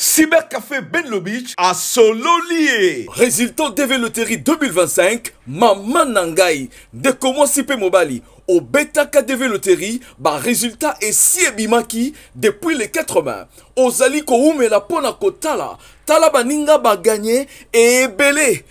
Cybercafé Benlo Beach à Sololier. Résultat DV Loterie 2025, Maman Nangai, de comment Sipe Mobali. Au Beta KDV Loterie, résultat est si ebimaki depuis les 80. Ozali ko ume la pona kotala. Tala baninga ba gagné et belé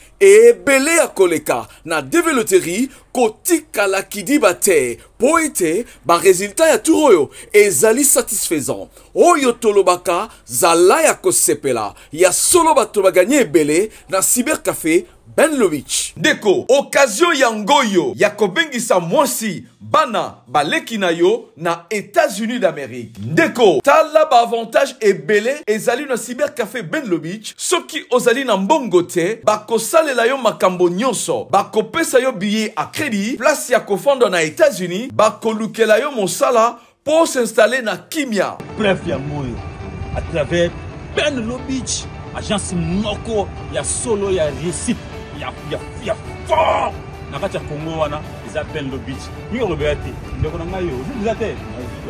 a koleka. Na DV Loterie, kotika la kidi bate. Poete, résultat ya turoyo. Ezali satisfaisant. Oyo tolobaka, zala ya kosepela. Ya solo bato ba gagné belé na Cybercafé Benlo Beach. Deko, occasion yangoyo, yakobengisa mwasi, bana, baleki na yo, na États-Unis d'Amérique. Deko, tala ba avantage ebele, ezali na Cybercafé Benlo Beach, soki ozali na mbongo te, bakosalela yo makambo nyonso, bakopesa yo billet à crédit, place ya kofando na États-Unis, bakolukela yo mosala, pour s'installer na Kimia. Bref, yangoyo, à travers Benlo Beach, agence moko, ya solo, ya réussite. Il y a fort. Nakati ya Congo wana, ils appellent le beach. Ni Roberti, ndeko na ngayo, vous êtes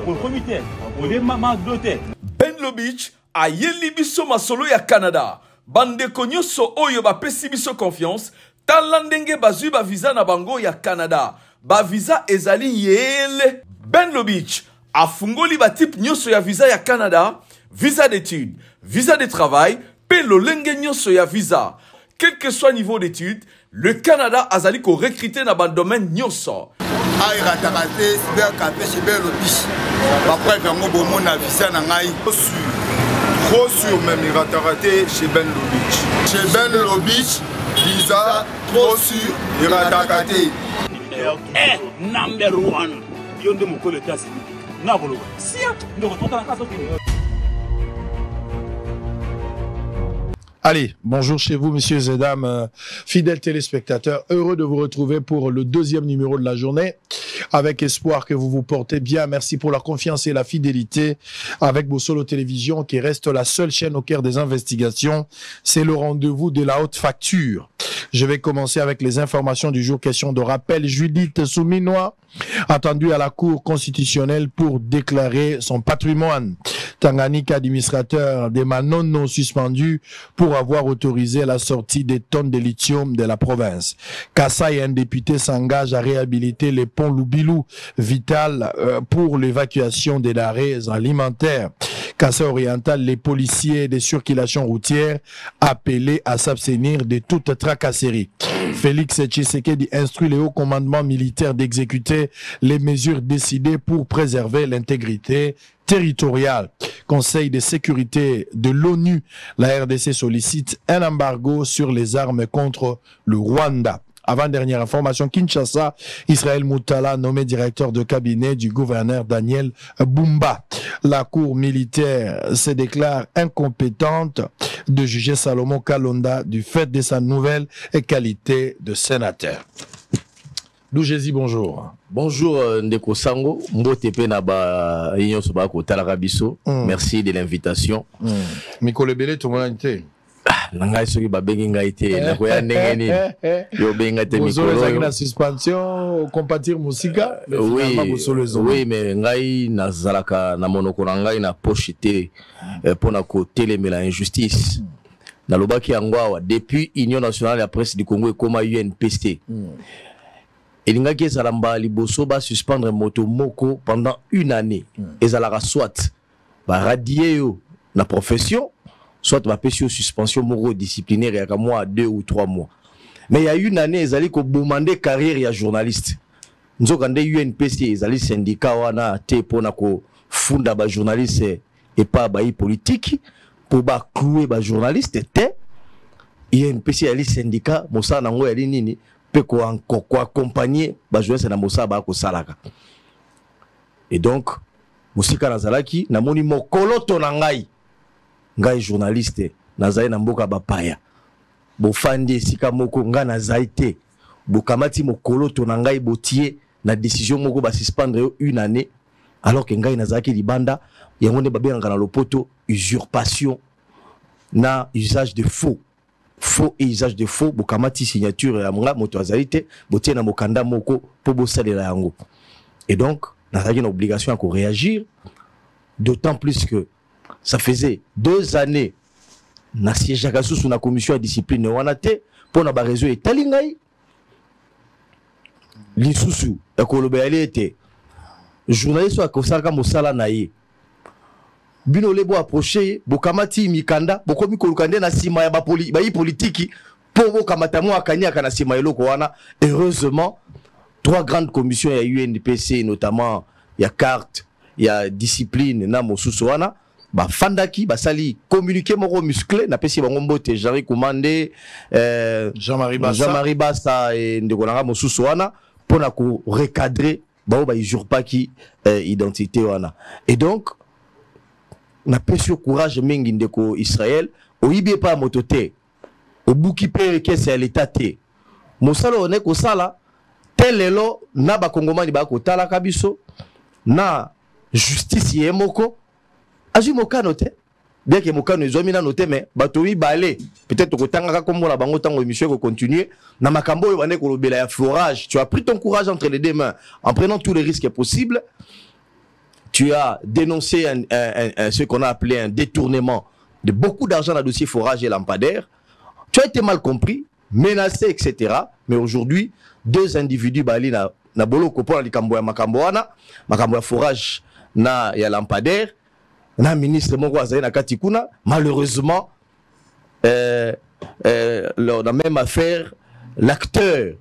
au comité, au démarrage d'hôtel. Benlo Beach a yeli biso masolo ya Canada. Bande konyoso oyo ba pesi biso confiance, talandenge bazui ba visa na bango ya Canada. Ba visa ezali yele. Benlo Beach a fungoli ba type nyoso ya visa ya Canada, visa d'études, visa de travail, pe lolenge nyoso ya visa. Quel que soit le niveau d'études, le Canada a zali ko recruter dans le domaine nyonso. Aïe ratarate Cybercafé chez Benlo Beach. Après vraiment bon mon visa na ngai. Trop sûr même ratarate chez Benlo Beach. Chez Benlo Beach, visa trop sûr ratarate. Number one. Yonde moko le tasi. Na bolo. Si ndo retourne na kaso. Allez, bonjour chez vous, messieurs et dames, fidèles téléspectateurs. Heureux de vous retrouver pour le deuxième numéro de la journée. Avec espoir que vous vous portez bien. Merci pour la confiance et la fidélité avec Bossolo Télévision qui reste la seule chaîne au cœur des investigations. C'est le rendez-vous de la haute facture. Je vais commencer avec les informations du jour. Question de rappel. Judith Souminois, attendue à la Cour constitutionnelle pour déclarer son patrimoine. Tanganyika, administrateur des Manono suspendu pour avoir autorisé la sortie des tonnes de lithium de la province. Kassai, un député, s'engage à réhabiliter les ponts Loubilou, vital pour l'évacuation des denrées alimentaires. Kassai oriental, les policiers des circulations routières appelés à s'abstenir de toute tracasserie. Félix Tshisekedi instruit les hauts commandements militaires d'exécuter les mesures décidées pour préserver l'intégrité territoriale. Conseil de sécurité de l'ONU, la RDC sollicite un embargo sur les armes contre le Rwanda. Avant-dernière information, Kinshasa, Israël Moutala nommé directeur de cabinet du gouverneur Daniel Bumba. La cour militaire se déclare incompétente de juger Salomon Kalonda du fait de sa nouvelle qualité de sénateur. Doujezi, bonjour. Bonjour Ndeko Sango, Mbotepe Naba Union Sobako Talarabiso. Merci de l'invitation. Mikole Bele, tout le monde a été. Nangai soki babengi ngai te nakoya ndenge nini yo benga te mikolo na suspension compatir musika oui mais ngai nazalaka na monoko na ngai na poche te pona ko telemela injustice na lobaki yango awa depuis Union nationale ya presse du Congo ekoma UNPST elingaki ezala mbala liboso ba suspendre moto moko pendant une année ezalaka soit ba radier yo na profession soit ma péché suspension moro disciplinaire il y a mois 2 ou 3 mois mais il y a une année ils allaient demander carrière ya journaliste nzokande UNPC ils allaient syndicat wana te pona ko funda ba journaliste et pas ba politique pour ba clouer ba journaliste te UNPC ali syndicat mosa nango yali nini pe ko accompagner ba journaliste na mosa ba ko salaka et donc musika nazalaki na moni mokolo to na ngai ngai journaliste nazai na mboka bapaya bofandi esika moko nga nazai te bokamati mokolo to na ngai botie na décision moko ba suspendre une année alors que ngai nazaki libanda yango ne babengaka na lopoto usurpation na usage de faux et usage de faux bokamati signature ya mga moto azali te botie na mokanda moko po bosalela yango et donc nazaki na obligation à réagir d'autant plus que ça faisait 2 années na siège sous na commission de discipline wana te pour na ba réseau etali ngai lisusu ekoloba yali ete journaliste akosalaka mosala na ye bino lebo approché bokamati mikanda bokomi kolukande na sima ya bayi politiki po bokamata mo akaniaka na sima eloko wana. Heureusement 3 grandes commissions ya UNPC, notamment ya carte ya discipline na mosusu wana ba fandaki basali communiquer moko musclé na pesi bango mbote Jean Commandé Jean-Marie Bassa et ndekolanga mosusu wana pona ko recadrer bao ba usurpaki identité wana. Et donc na pesi courage mingi ndeko Israël oyibi pa motote obuki pe kese ya l'état te mosala one ko sala telelo na ba kongomani ba ko tala kabiso na justice yemoko azu mokano te bien que mokano ezomi na noté mais bato wi balé peut-être ko tanga ka kombo la bango tango émission ko continuer na makambo yo bane ko lobela ya forage. Tu as pris ton courage entre les deux mains en prenant tous les risques possibles. Tu as dénoncé ce qu'on a appelé un détournement de beaucoup d'argent dans le dossier forage et lampadaire. Tu as été mal compris, menacé, etc. Mais aujourd'hui, 2 individus bali na bolo kopo na likambo ya makambo wana, makambo ya forage na ya lampadaire, na ministre moko azali na katikuna. Malheureusement, dans la même affaire, l'acteur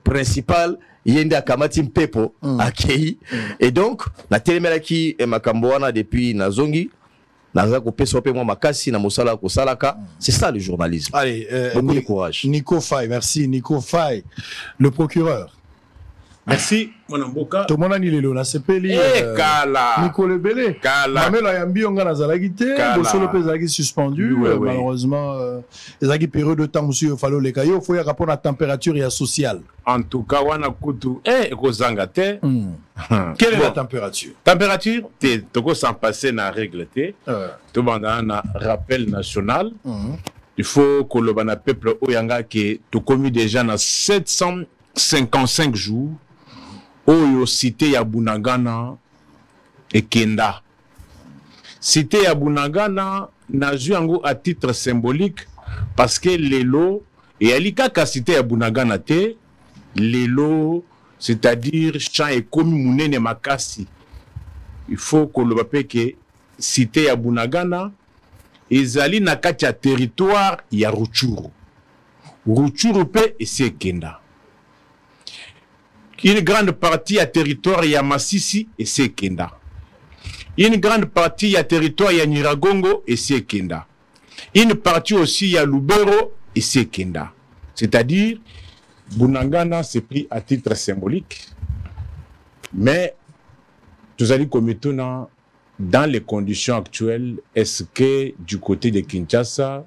principal yende akamati mpepo akei. Et donc na telemelaki makambo wana depuis nazongi naza ko peso pe moi makasi na mosala ko salaka. C'est ça le journalisme. Allez, beaucoup de courage. Nico Faye, merci Nico Faye, le procureur. Merci mon amboka. Tout le monde a dit le sepeli. Nico Lebele. Mamela yambi onga na zalagité, bosolo pe zalagi suspendu. Malheureusement, zalagi période de temps monsieur falo le kayo, faut y rapport à température et à social. En tout cas, wana kutu kozanga te. Quelle est la température? Température te toko sans passer na règle te. Tout banda na rappel national. Il faut que le bana peuple oyanga que to commis déjà na 755 jours. Oyo cité ya Bunagana et Kenda. Cité ya Bunagana n'a joué à titre symbolique parce que l'élo et alika ka cité ya Bunagana te l'élo, c'est-à-dire champ et commis munene makasi. Il faut que le pape que cité ya Bunagana ezali na kati ya territoire ya Ruchuru. Ruchuru pe et c'est Kenda. Une grande partie à territoire ya Masisi et c'est Kenda. Une grande partie à territoire ya Nyiragongo et c'est Kenda. Une partie aussi à Lubero et c'est Kenda. C'est-à-dire, Bunagana s'est pris à titre symbolique. Mais, nous allons commettre dans les conditions actuelles, est-ce que du côté de Kinshasa,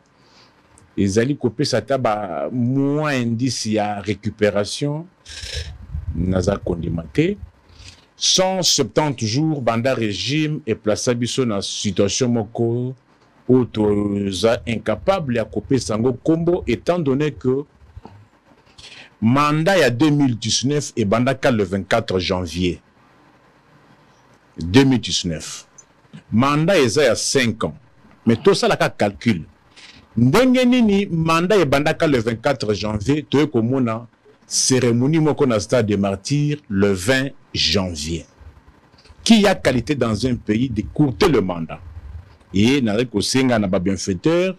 ils allaient couper sa table à moins indice à récupération? Naza condimenté 170 jours banda régime et placé biso na situation moko où toza incapable à couper sango combo étant donné que mandat ya 2019 et banda le 24 janvier 2019 mandat eza ya 5 ans mais tout ça la calcul ndenge nini mandat e banda le 24 janvier to komona cérémonie moko na stade de martyrs le 20 janvier. Qui a qualité dans un pays d'écourter le mandat? Et na reko senga na ba bienfaiteur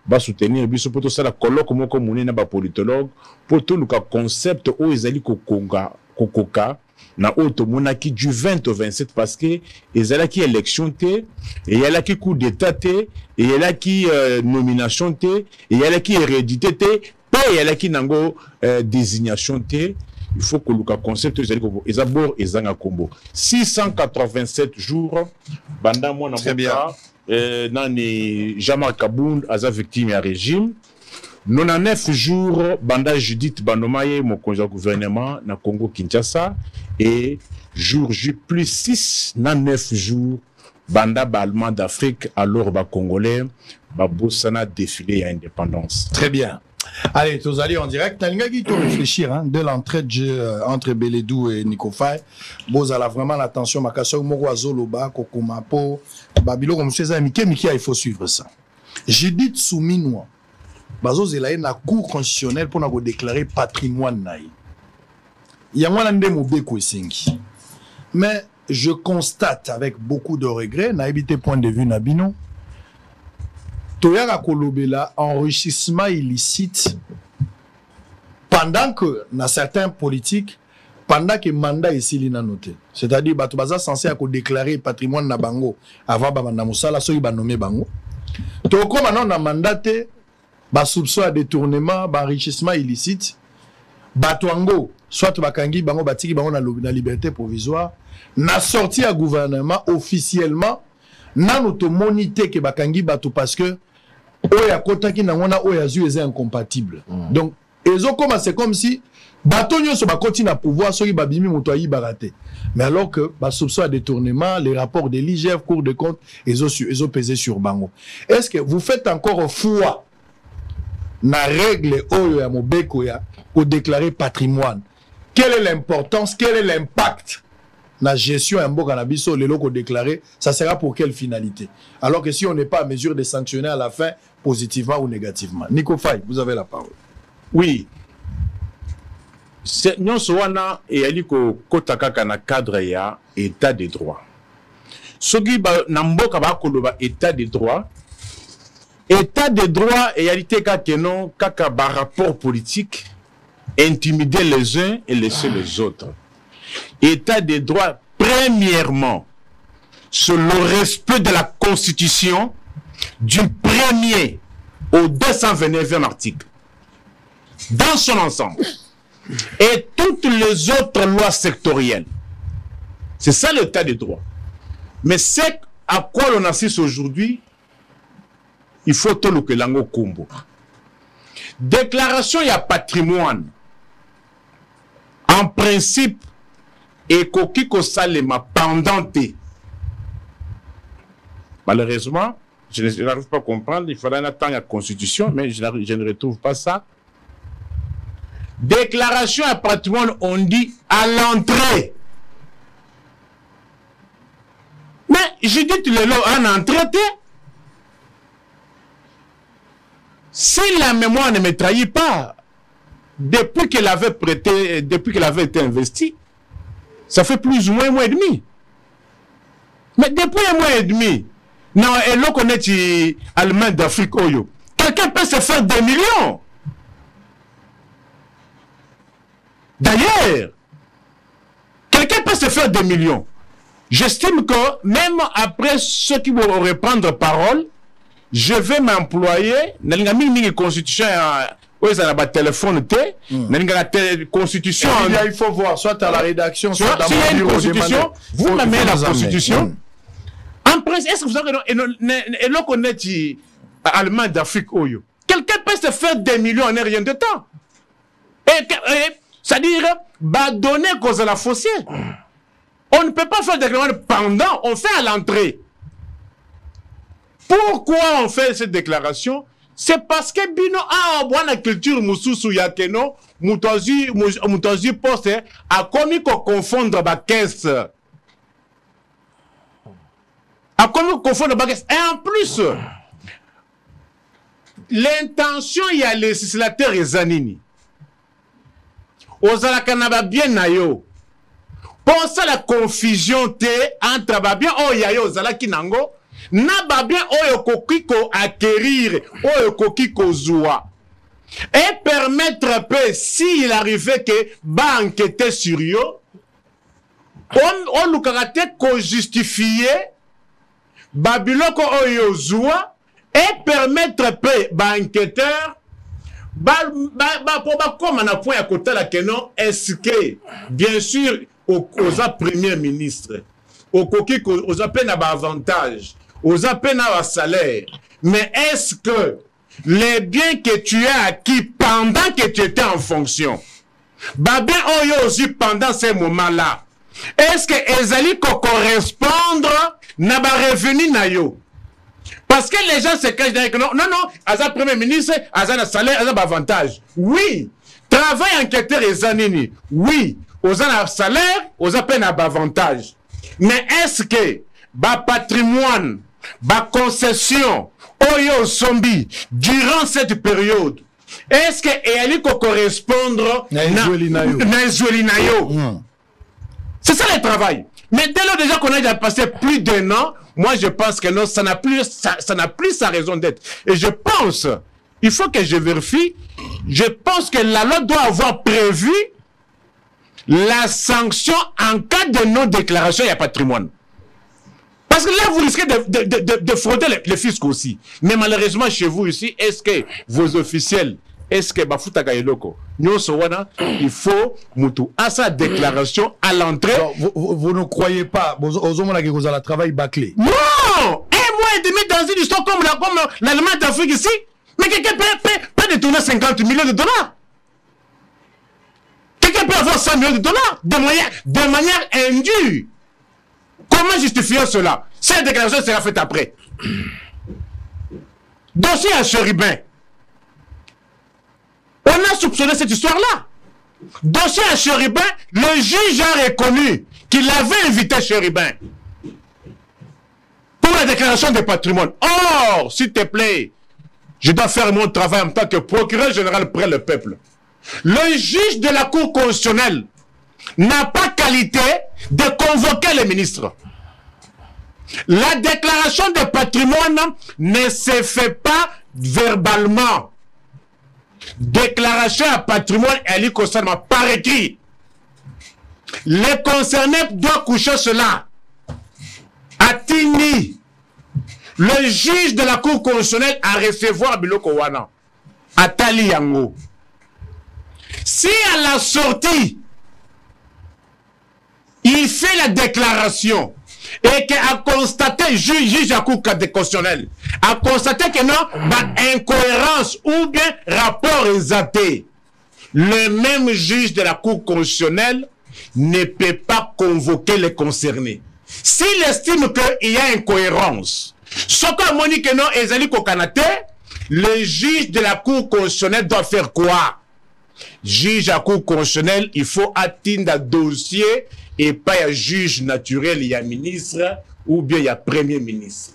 ba soutenir biso poto sala colloque moko moni na ba politologue poto luka concept o ezali kokoka na auto monaki du 20 au 27 parce que ezala ki élection té et yala ki coup d'état té et yala ki nomination té et yala ki hérédité té et elle qui nango désignation T, il faut que le concept est d'abord ezanga combo 687 jours banda moi na boka nani Jean-Marc Kabound aza victime à régime 99 jours banda Judith Bandomaye mon conseiller gouvernement na Congo Kinshasa et jour J plus 6 na 9 jours banda allemand d'Afrique alors ba congolais ba bossana défilé à indépendance. Très bien. Allez, tous allez en direct. T'as qui doit réfléchir de l'entrée de jeu entre Beledou et Nico Faye. Bon, ça a vraiment l'attention. Makasso, Moroazo, Loba, Kokomapo, Babilo, comme je disais, Mickey, il faut suivre ça. Judith Souminwa bazo zelaye na cour constitutionnelle pour na ko déclarer patrimoine naï. Yangwana nde mobeko esengi. Mais je constate avec beaucoup de regrets, na évité point de vue Nabino, Toyaka Kolobela, enrichissement illicite, pendant que, dans certains politiques, pendant que le mandat est ici noté. C'est-à-dire, que tu es censé déclarer patrimoine na bango avant de Moussala, soit il nommé bango. Donc, comme maintenant, on a mandaté, soupçon à détournement, enrichissement illicite, Batwango, soit Bakangi, bango batiki, bango na liberté provisoire, na sorti à gouvernement officiellement, na notre monité que Bakangi bato parce que oya kotaki na ngona oya zu est incompatible. Donc, ils ont commencé comme si bato nyoso bakoti na pouvoir soki babimi moto ayi baraté. Mais alors que soupçon à détournement, les rapports de l'IGF, Cour des comptes, ils ont pesé sur bango. Est-ce que vous faites encore foi na règle oyo ya mobeko ya pour déclarer patrimoine? Quelle est l'importance, quel est l'impact la gestion un bon cannabis les locaux déclarés, ça sera pour quelle finalité? Alors que si on n'est pas à mesure de sanctionner à la fin, positivement ou négativement. Nico Faye, vous avez la parole. Oui. Nous sommes dans le cadre ya état de droit. Ce qui est état de droit, état de droit et réalité kaka rapport politique, intimider les uns et laisser les autres. État de droit, premièrement, sur le respect de la Constitution du 1er au 229e article, dans son ensemble, et toutes les autres lois sectorielles. C'est ça l'état de droit. Mais c'est à quoi l'on assiste aujourd'hui, il faut tout le que l'ango combo. Déclaration, il y a patrimoine. En principe, et Kokiko Salema pendant. Malheureusement, je n'arrive pas à comprendre, il faudrait attendre la Constitution, mais je ne retrouve pas ça. Déclaration à patrimoine, on dit à l'entrée. Mais je dis tu le lot en entrée. Si la mémoire ne me trahit pas, depuis qu'elle avait prêté, depuis qu'elle avait été investie, ça fait plus ou moins un mois et demi. Mais depuis un mois et demi, non, et là qu'on est allemand d'Afrique, Oyo, quelqu'un peut se faire des millions. D'ailleurs, quelqu'un peut se faire des millions. J'estime que même après ceux qui vont reprendre parole, je vais m'employer dans la constitution. Oui, ça n'a pas de téléphone. Constitution. Il faut voir, soit à la rédaction, soit dans la constitution. Vous m'amenez la constitution. En principe, est-ce que vous avez et là qu'on est allemand d'Afrique, Oyo, quelqu'un peut se faire des millions en rien de temps. C'est-à-dire, donner cause à la fossière. On ne peut pas faire des déclarations pendant, on fait à l'entrée. Pourquoi on fait cette déclaration? C'est parce que bino la culture mususu yakeno mutazi poste a commis qu'on confondre ba caisse. A commis confondre ba caisse. Et en plus, l'intention il y a les législateurs et zanini. Ozala kanaba bien nayo. Pense à la confusion te entre babien oyayo ozala kinango. Na bien oyo kokiko acquérir oyo kokiko zoua et permettre peu s'il arrivait que ba enquêter sur yo on le caractère ko justifier babiloko oyo zoua et permettre peu ba enquêteur pour comme on a point à côté la kenon est-ce que bien sûr aux premier ministre au kokiko aux peine à avantage aux appels à salaire. Mais est-ce que les biens que tu as acquis pendant que tu étais en fonction, bien aussi pendant ces moments-là, est-ce que ezali correspondre na ba revenu na yo? Parce que les gens se cachent derrière que non, Aza premier ministre, Aza na salaire, Aza avantage. Oui, travail enquêteur et zanini. Oui, Aza na salaire, Aza peine à avantage. Mais est-ce que ba patrimoine, ba concession, Oyo Sombi, durant cette période, est-ce que elle correspondre na c'est ça le travail. Mais dès lors déjà qu'on a déjà passé plus d'un an, moi je pense que non, ça n'a plus sa raison d'être. Et je pense, il faut que je vérifie, je pense que la loi doit avoir prévu la sanction en cas de non-déclaration il y a patrimoine. Parce que là, vous risquez de frauder les fiscs aussi. Mais malheureusement, chez vous ici, est-ce que vos officiels, est-ce que Bafutaka Eloko, il faut à sa déclaration à l'entrée. Vous ne croyez pas, vous avez un travail bâclé. Non! Un mois et demi dans une histoire comme l'Allemagne d'Afrique ici, mais quelqu'un peut détourner 50 millions de dollars. Quelqu'un peut avoir 100 millions de dollars de manière indue. Comment justifier cela? Cette déclaration sera faite après. Dossier à Chérubin. On a soupçonné cette histoire-là. Dossier à Chérubin, le juge a reconnu qu'il avait invité Chérubin pour la déclaration de patrimoine. Or, s'il te plaît, je dois faire mon travail en tant que procureur général près le peuple. Le juge de la Cour constitutionnelle n'a pas qualité de convoquer les ministres. La déclaration de patrimoine ne se fait pas verbalement. Déclaration à patrimoine, elle est concernée par écrit. Les concernés doivent coucher cela. Atini, le juge de la Cour constitutionnelle a recevoir Biloko Wana. Atali Yango. Si à la sortie, il fait la déclaration et qu'a constaté, juge à Cour constitutionnelle, a constaté que non, incohérence ou bien rapport exalté, le même juge de la Cour constitutionnelle ne peut pas convoquer les concernés. S'il estime qu'il y a incohérence, ce qu'on m'a dit que non, Ezali Kokanate, le juge de la Cour constitutionnelle doit faire quoi? Juge à Cour constitutionnelle, il faut atteindre un dossier et pas un juge naturel, il y a ministre ou bien il y a premier ministre.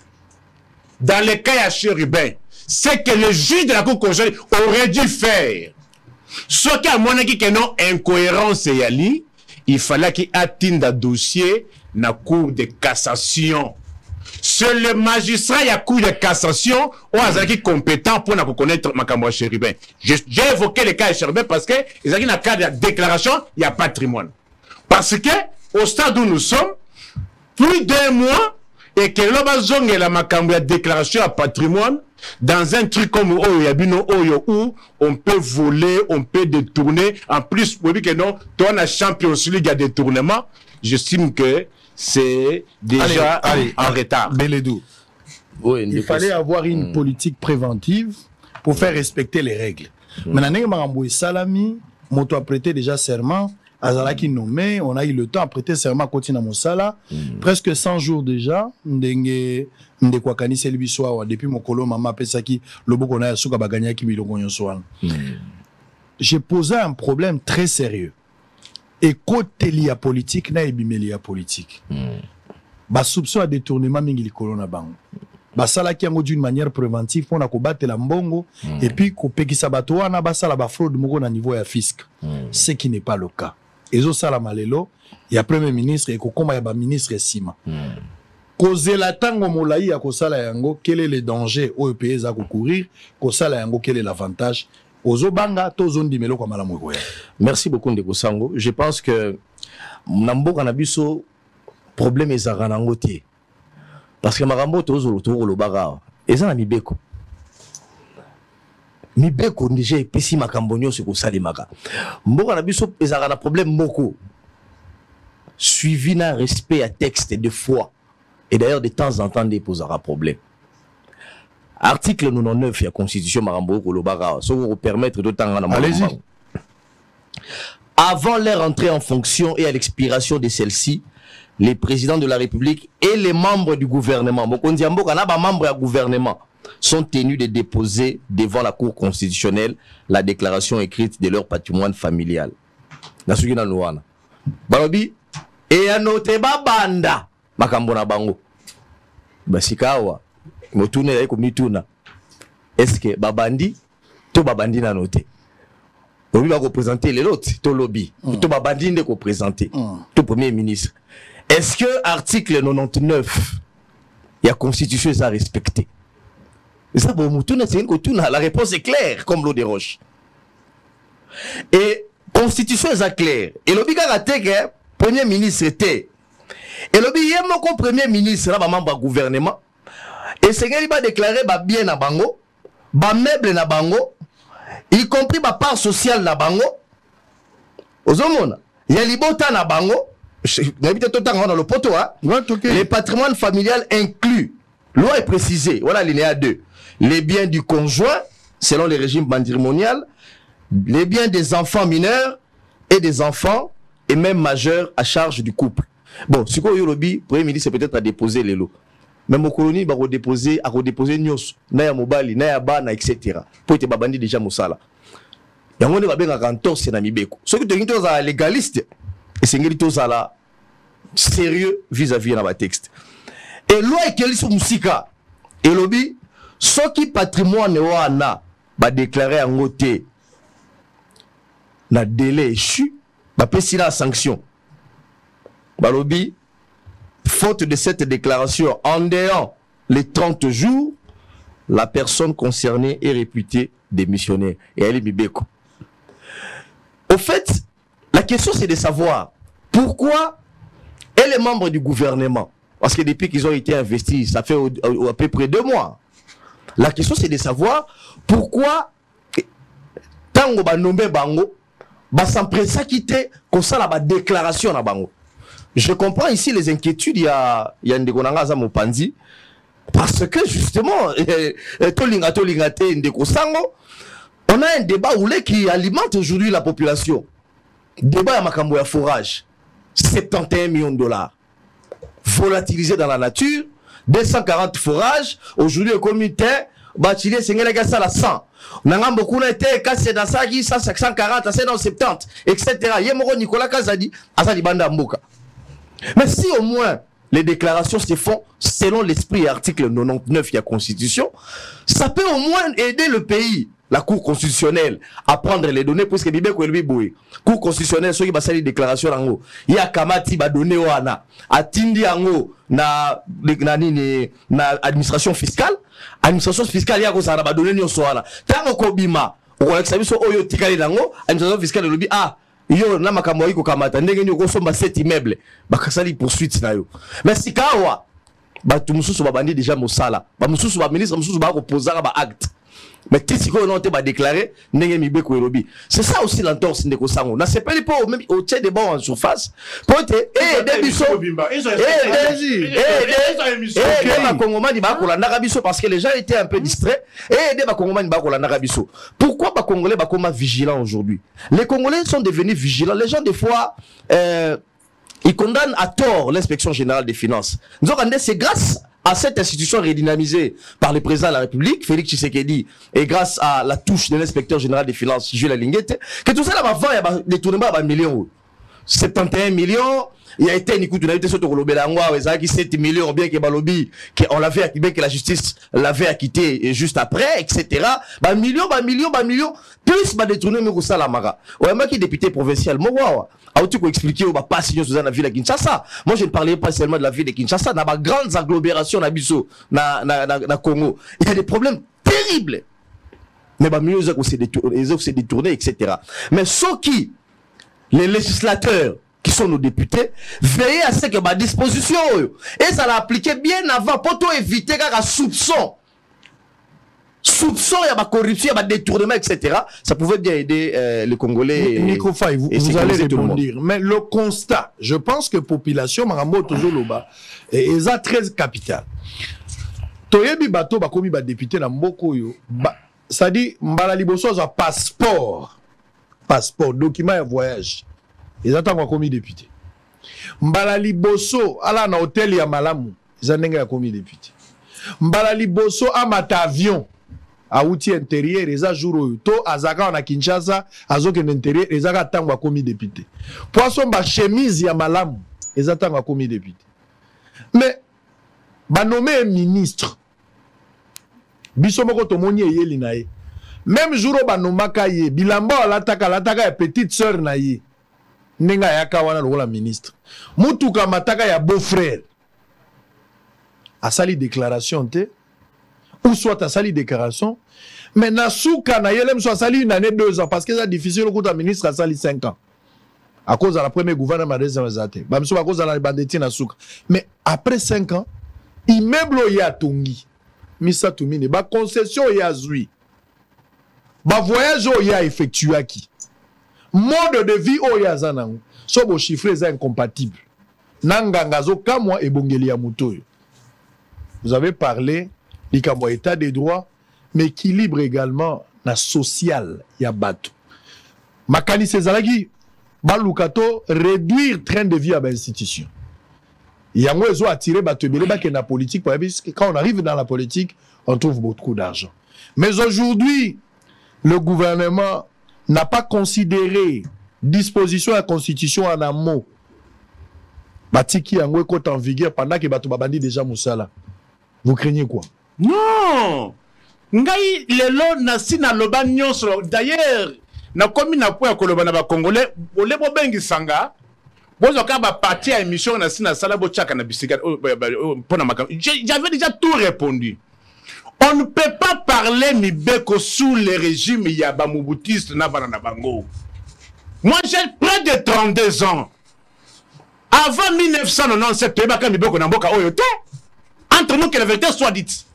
Dans le cas de Chérubin, c'est que le juge de la Cour constitutionnelle aurait dû faire. Ce qu'à mon avis que non, incohérence et yali, il fallait qu'il atteigne un dossier dans la Cour de cassation. C'est le magistrat de la Cour de cassation ou est compétent pour connaître Makambo Chérubin. J'ai évoqué le cas de Chérubin parce que il y a un cas de déclaration, il y a patrimoine. Parce que au stade où nous sommes, plus d'un mois, et que l'obazong et la Makambo déclaration à patrimoine, dans un truc comme Oyabino Oyo où on peut voler, on peut détourner. En plus, pour dire que non, toi, on a Champions League à détournement, j'estime que c'est déjà en retard. Beledou. Oui, il fallait avoir une politique préventive pour faire respecter les règles. Maintenant, Makambo Salami, Moto a prêté déjà serment. Azalaki nommé, on a eu le temps à prêter serment à Kotina Moussala. Presque 100 jours déjà. Ndenge Kwakani Selibiswa, depuis mon colo, maman Pesaki, le Bokona Suka Baganyaki Bilongonyo Swan. J'ai posé un problème très sérieux. Et côté lié politique, na ebimeli politique. Ba soupçon à détournement mingi likolo na bango. Ba sala ki yango d'une manière préventive pour na ko battre la mbongo et puis ko pekisa bato wana ba sala ba fraude moko na niveau ya fisc. Ce qui n'est pas le cas. Ezo sala malelo, il y a premier ministre et ko koma ya ba ministre sima. Koze la tango molai ya ko sala yango, quel est le danger au pays za ko courir, ko sala yango quel est l'avantage? Merci beaucoup Ndeko Sango. Je pense que Nambo Kanabiso problème est Zaranangote. Parce que Marambo Tozo le Baga. Et ça, Mibeko. Mibeko déjà pessi Makambonio sur Salimaka. Mbo Kanabiso est un problème beaucoup. Suivi d'un respect à texte de foi. Et d'ailleurs, de temps en temps, il posera problème. Article 99 de la Constitution Marambo Kolobara, ça vous permettre de temps. Allez-y. Avant leur entrée en fonction et à l'expiration de celle-ci, les présidents de la République et les membres du gouvernement, membres du gouvernement, sont tenus de déposer devant la Cour constitutionnelle la déclaration écrite de leur patrimoine familial. Nasugina Nouana. Barobi, et à notre banda, Makambona Bango. Basikawa. Motune la mituna est-ce que babandi to babandi na noté on va représenter les autres to lobby to babandi ne représenter to premier ministre. Est-ce que article 99 il y a constitution ça respecté? Et ça bon la réponse est claire comme l'eau des roches. Et constitution est claire. Et lobby raté que premier ministre était. Et lobby yemo comme premier ministre là ba membre gouvernement. Et c'est qu'il va déclarer ba bien na bango, ba meuble na bango, y compris ba part sociale na bango. Ozomona, ya libota na bango, n'habite tout temps dans le poteau hein. Les patrimoines familial inclus. Loi est précisée. Voilà l'alinéa 2. Les biens du conjoint selon le régime matrimonial, les biens des enfants mineurs et des enfants et même majeurs à charge du couple. Bon, ce qu'on lobby, premier ministre c'est peut-être à déposer les lots. Même aux colonies, à redéposer nyos, naya mobali, naya bana, etc. Pour être babandi déjà moussala. Et on va bien rentor c'est namibeko. Ce que tu dis aux légalistes, et c'est ngeli tozala sérieux vis-à-vis de la texte. Et loi est qu'elle sur musika. Et lobby, ce qui patrimoine wana va déclarer en côté na délai échu, va passer la sanction. Balobi, faute de cette déclaration, en dehors les 30 jours, la personne concernée est réputée démissionnaire. Et elle est Mibeko. Au fait, la question c'est de savoir pourquoi elle est membre du gouvernement. Parce que depuis qu'ils ont été investis, ça fait à peu près 2 mois. La question c'est de savoir pourquoi tango ba nombe bango ba s'empressa quitter comme ça la déclaration na bango. Je comprends ici les inquiétudes, il y a Ndekonanga za Mopanzi parce que justement on a un débat qui alimente aujourd'hui la population. Débat à Makambo ya forage. 71 millions de dollars volatilisés dans la nature, 240 forages, aujourd'hui le comité bâtilier Sengela Gassa la 100. Nangam beaucoup n'a été cassé dans ça qui 140, c'est dans 70, etc. Yemoro Nicolas Kazadi, Azali Banda Mboka. Mais si au moins les déclarations se font selon l'esprit et article 99 de la Constitution, ça peut au moins aider le pays, la Cour constitutionnelle, à prendre les données, puisque Bibé Kouelbi Boué, Cour constitutionnelle, ceux qui basent les déclarations en haut, il y a Kamati va donner au Ana, à Tindi en haut, na administration fiscale, il y a Kosara va donner au Soana. Tant que Bima, on a que Oyo Tikali Lango, administration fiscale de l'Obi, ah, yo na makambo iko kamata ndenge ni kosomba 7 immeubles bakasali poursuite na yo mais sikawa batu mususu babandi déjà mosala ba mususu ba ministre mususu ba reposer ba acte mais tisiko non te ba déclarer ndenge mibeko elobi. C'est ça aussi l'entorse ndeko sango na sepeli po même au tché de bon en surface pote des biso ba kongomani ba kolanda biso parce que les gens étaient un peu distraits des ba kongomani ba kolanda biso. Pourquoi ba congolais ba comme vigilants aujourd'hui? Les Congolais sont devenus vigilants. Les gens des fois ils condamnent à tort l'inspection générale des finances. Nous avons c'est grâce à cette institution redynamisée par le président de la République, Félix Tshisekedi, et grâce à la touche de l'inspecteur général des finances, Jules Linguette, que tout ça là va faire des détournements à millions. 71 millions, il y a été une écoute, on a été sur le Belangwa, 7 millions, bien que Balobi, qu'on l'avait, bien que la justice l'avait acquitté juste après, etc. Millions, plus détourner mais ça la mara. Ouais, moi qui est député provincial, moi, a tu expliquer ou pas signer sous la ville de Kinshasa. Moi je ne parlais pas seulement de la ville de Kinshasa, dans ma grandes agglomérations nabiso na Congo. Il y a des problèmes terribles. Mais mieux c'est détourné, etc. Mais ceux qui les législateurs qui sont nos députés, veillez à ce que ma disposition et ça l'a appliqué bien avant pour éviter qu'un soupçon, il y a ma corruption, il y a ma détournement, etc. Ça pouvait bien aider les Congolais. Nico Faye, vous allez répondre. Mais le constat, je pense que la population, Marambo toujours là-bas, et ça 13 capitales. Toyebi bato bakomi ba député na mboko yo, ça dit mbala liboso a passeport, document de voyage. Ils attendent commis député. Mbala liboso ala na hôtel ya malamu, ils ont commis député. Mbala liboso a mata avion. A outil intérieur, les jours to azaka na Kinshasa, azoke intérieur, les azaka tangwa commis député. Poisson ba chemise ya malamu, les attendent commis député. Mais ba nommé ministre biso moko tomoni eyeli na ye même jour oyo banomaka ye bilamba alataka ya petite sœur na ye ndenge ayaka wana lokola ministre mutuka mataka ya beau-frère asali déclaration te ou soit asali déclaration mais na suka na ye lem so asali une année 2 ans parce que c'est difficile okuta ministre asali 5 ans à cause de la première gouvernement deuxième zate bamso à cause de la banditi na suka mais après 5 ans immeuble ya tongi misa tumine ba concession ya zui ba voyage ya effectué qui mode de vie oya zanango so bo chiffres est incompatible nanganga zo kamwa ebongeli ya mutoyo. Vous avez parlé du état des droits mais équilibre également na social ya bato makani sezalaki balukato réduire train de vie à l'institution. Yango ezo attirer bato ebele ba na politique parce que quand on arrive dans la politique on trouve beaucoup d'argent. Mais aujourd'hui le gouvernement n'a pas considéré disposition à la constitution en amont. Batiki yango est en vigueur pendant que bato babandi déjà musala. Vous craignez quoi? Non. Ngai lelo nasi na loba nyonso d'ailleurs na komi na po ya koloba na ba congolais ole bo bengi sanga bozo ka ba parti à émission nasi na sala bo chaka na bisika pona makam. J'avais déjà tout répondu. On ne peut pas parler Mibeko sous le régime Yabamoubutiste na bana na bango. Moi j'ai près de 32 ans. Avant 1997, Pébaka Mibeko na mboka oyote. Entre nous que la vérité soit dite.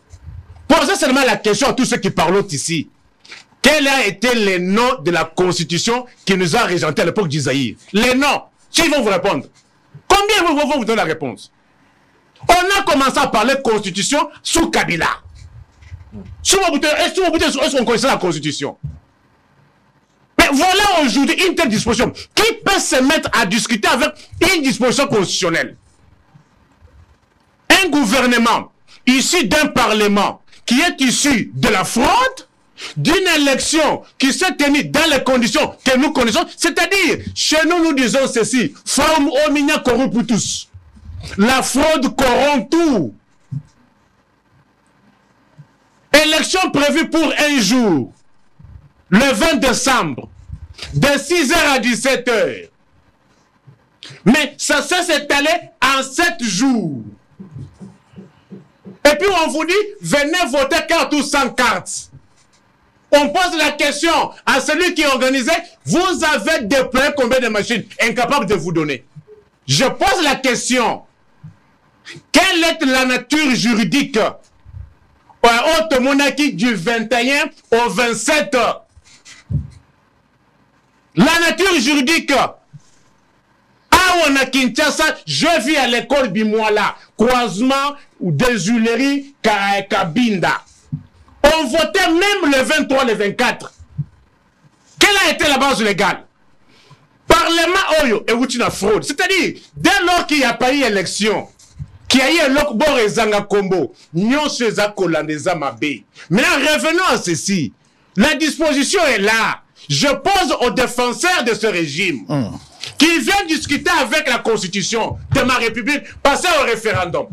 Posez seulement la question à tous ceux qui parlent ici. Quel a été le nom de la constitution qui nous a régenté à l'époque d'Isaïe? Les noms. Qui vont vous répondre? Combien vont vous donner la réponse? On a commencé à parler constitution sous Kabila. Est-ce qu'on connaissait la constitution? Mais voilà aujourd'hui une telle disposition. Qui peut se mettre à discuter avec une disposition constitutionnelle? Un gouvernement issu d'un parlement qui est issu de la fraude, d'une élection qui s'est tenue dans les conditions que nous connaissons, c'est-à-dire, chez nous, nous disons ceci, forme omnia corrompt tous. La fraude corrompt tout. Élection prévue pour un jour, le 20 décembre, de 6h à 17h. Mais ça s'est étalé en 7 jours. Et puis on vous dit, venez voter carte ou sans carte. On pose la question à celui qui organisait, vous avez déployé combien de machines? Incapable de vous donner. Je pose la question, quelle est la nature juridique au haute monarchie du 21 au 27? La nature juridique. Ah, on a Kinshasa, je vis à l'école Bimoala, croisement ou des Huileries, Kabinda. On votait même le 23, le 24. Quelle a été la base légale? Parlement Oyo et Woutina fraude. C'est-à-dire, dès lors qu'il n'y a pas eu élection, qu'il y a eu l'Okbor et Zanga Kombo, Nyon Seza Kolandeza Mabé. Maintenant, revenons à ceci. La disposition est là. Je pose aux défenseurs de ce régime qui viennent discuter avec la constitution de ma république, passer au référendum.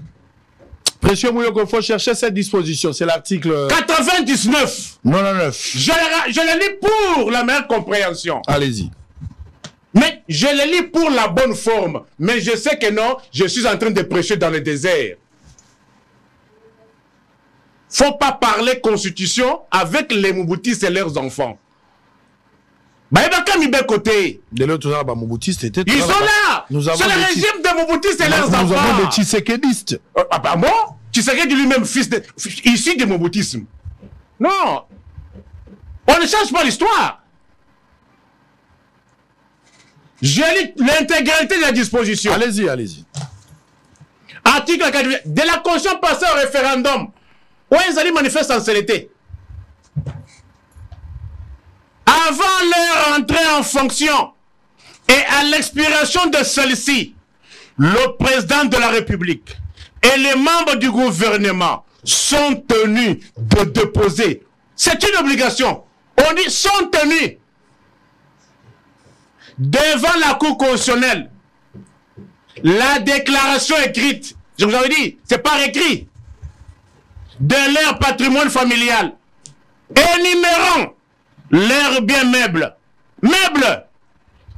Précieux Mouyoko, il faut chercher cette disposition. C'est l'article 99. 99. Je le lis pour la meilleure compréhension. Allez-y. Mais je le lis pour la bonne forme. Mais je sais que non, je suis en train de prêcher dans le désert. Faut pas parler constitution avec les Mouboutistes et leurs enfants. Ils sont là. C'est le régime des Mouboutistes et leurs enfants. Nous avons des Tshisekedistes. Ah bah bon? Tshisekedi lui-même fils ici du Mouboutisme. Non. On ne change pas l'histoire. Je lis l'intégralité de la disposition. Allez-y, allez-y. Article 4 de la Constitution passée au référendum. Où ils allaient manifester en sincérité. Avant leur entrée en fonction et à l'expiration de celle-ci, le président de la République et les membres du gouvernement sont tenus de déposer. C'est une obligation. On dit sont tenus devant la Cour constitutionnelle. La déclaration écrite, je vous avais dit, c'est pas écrit. de leur patrimoine familial, énumérant leurs biens meubles,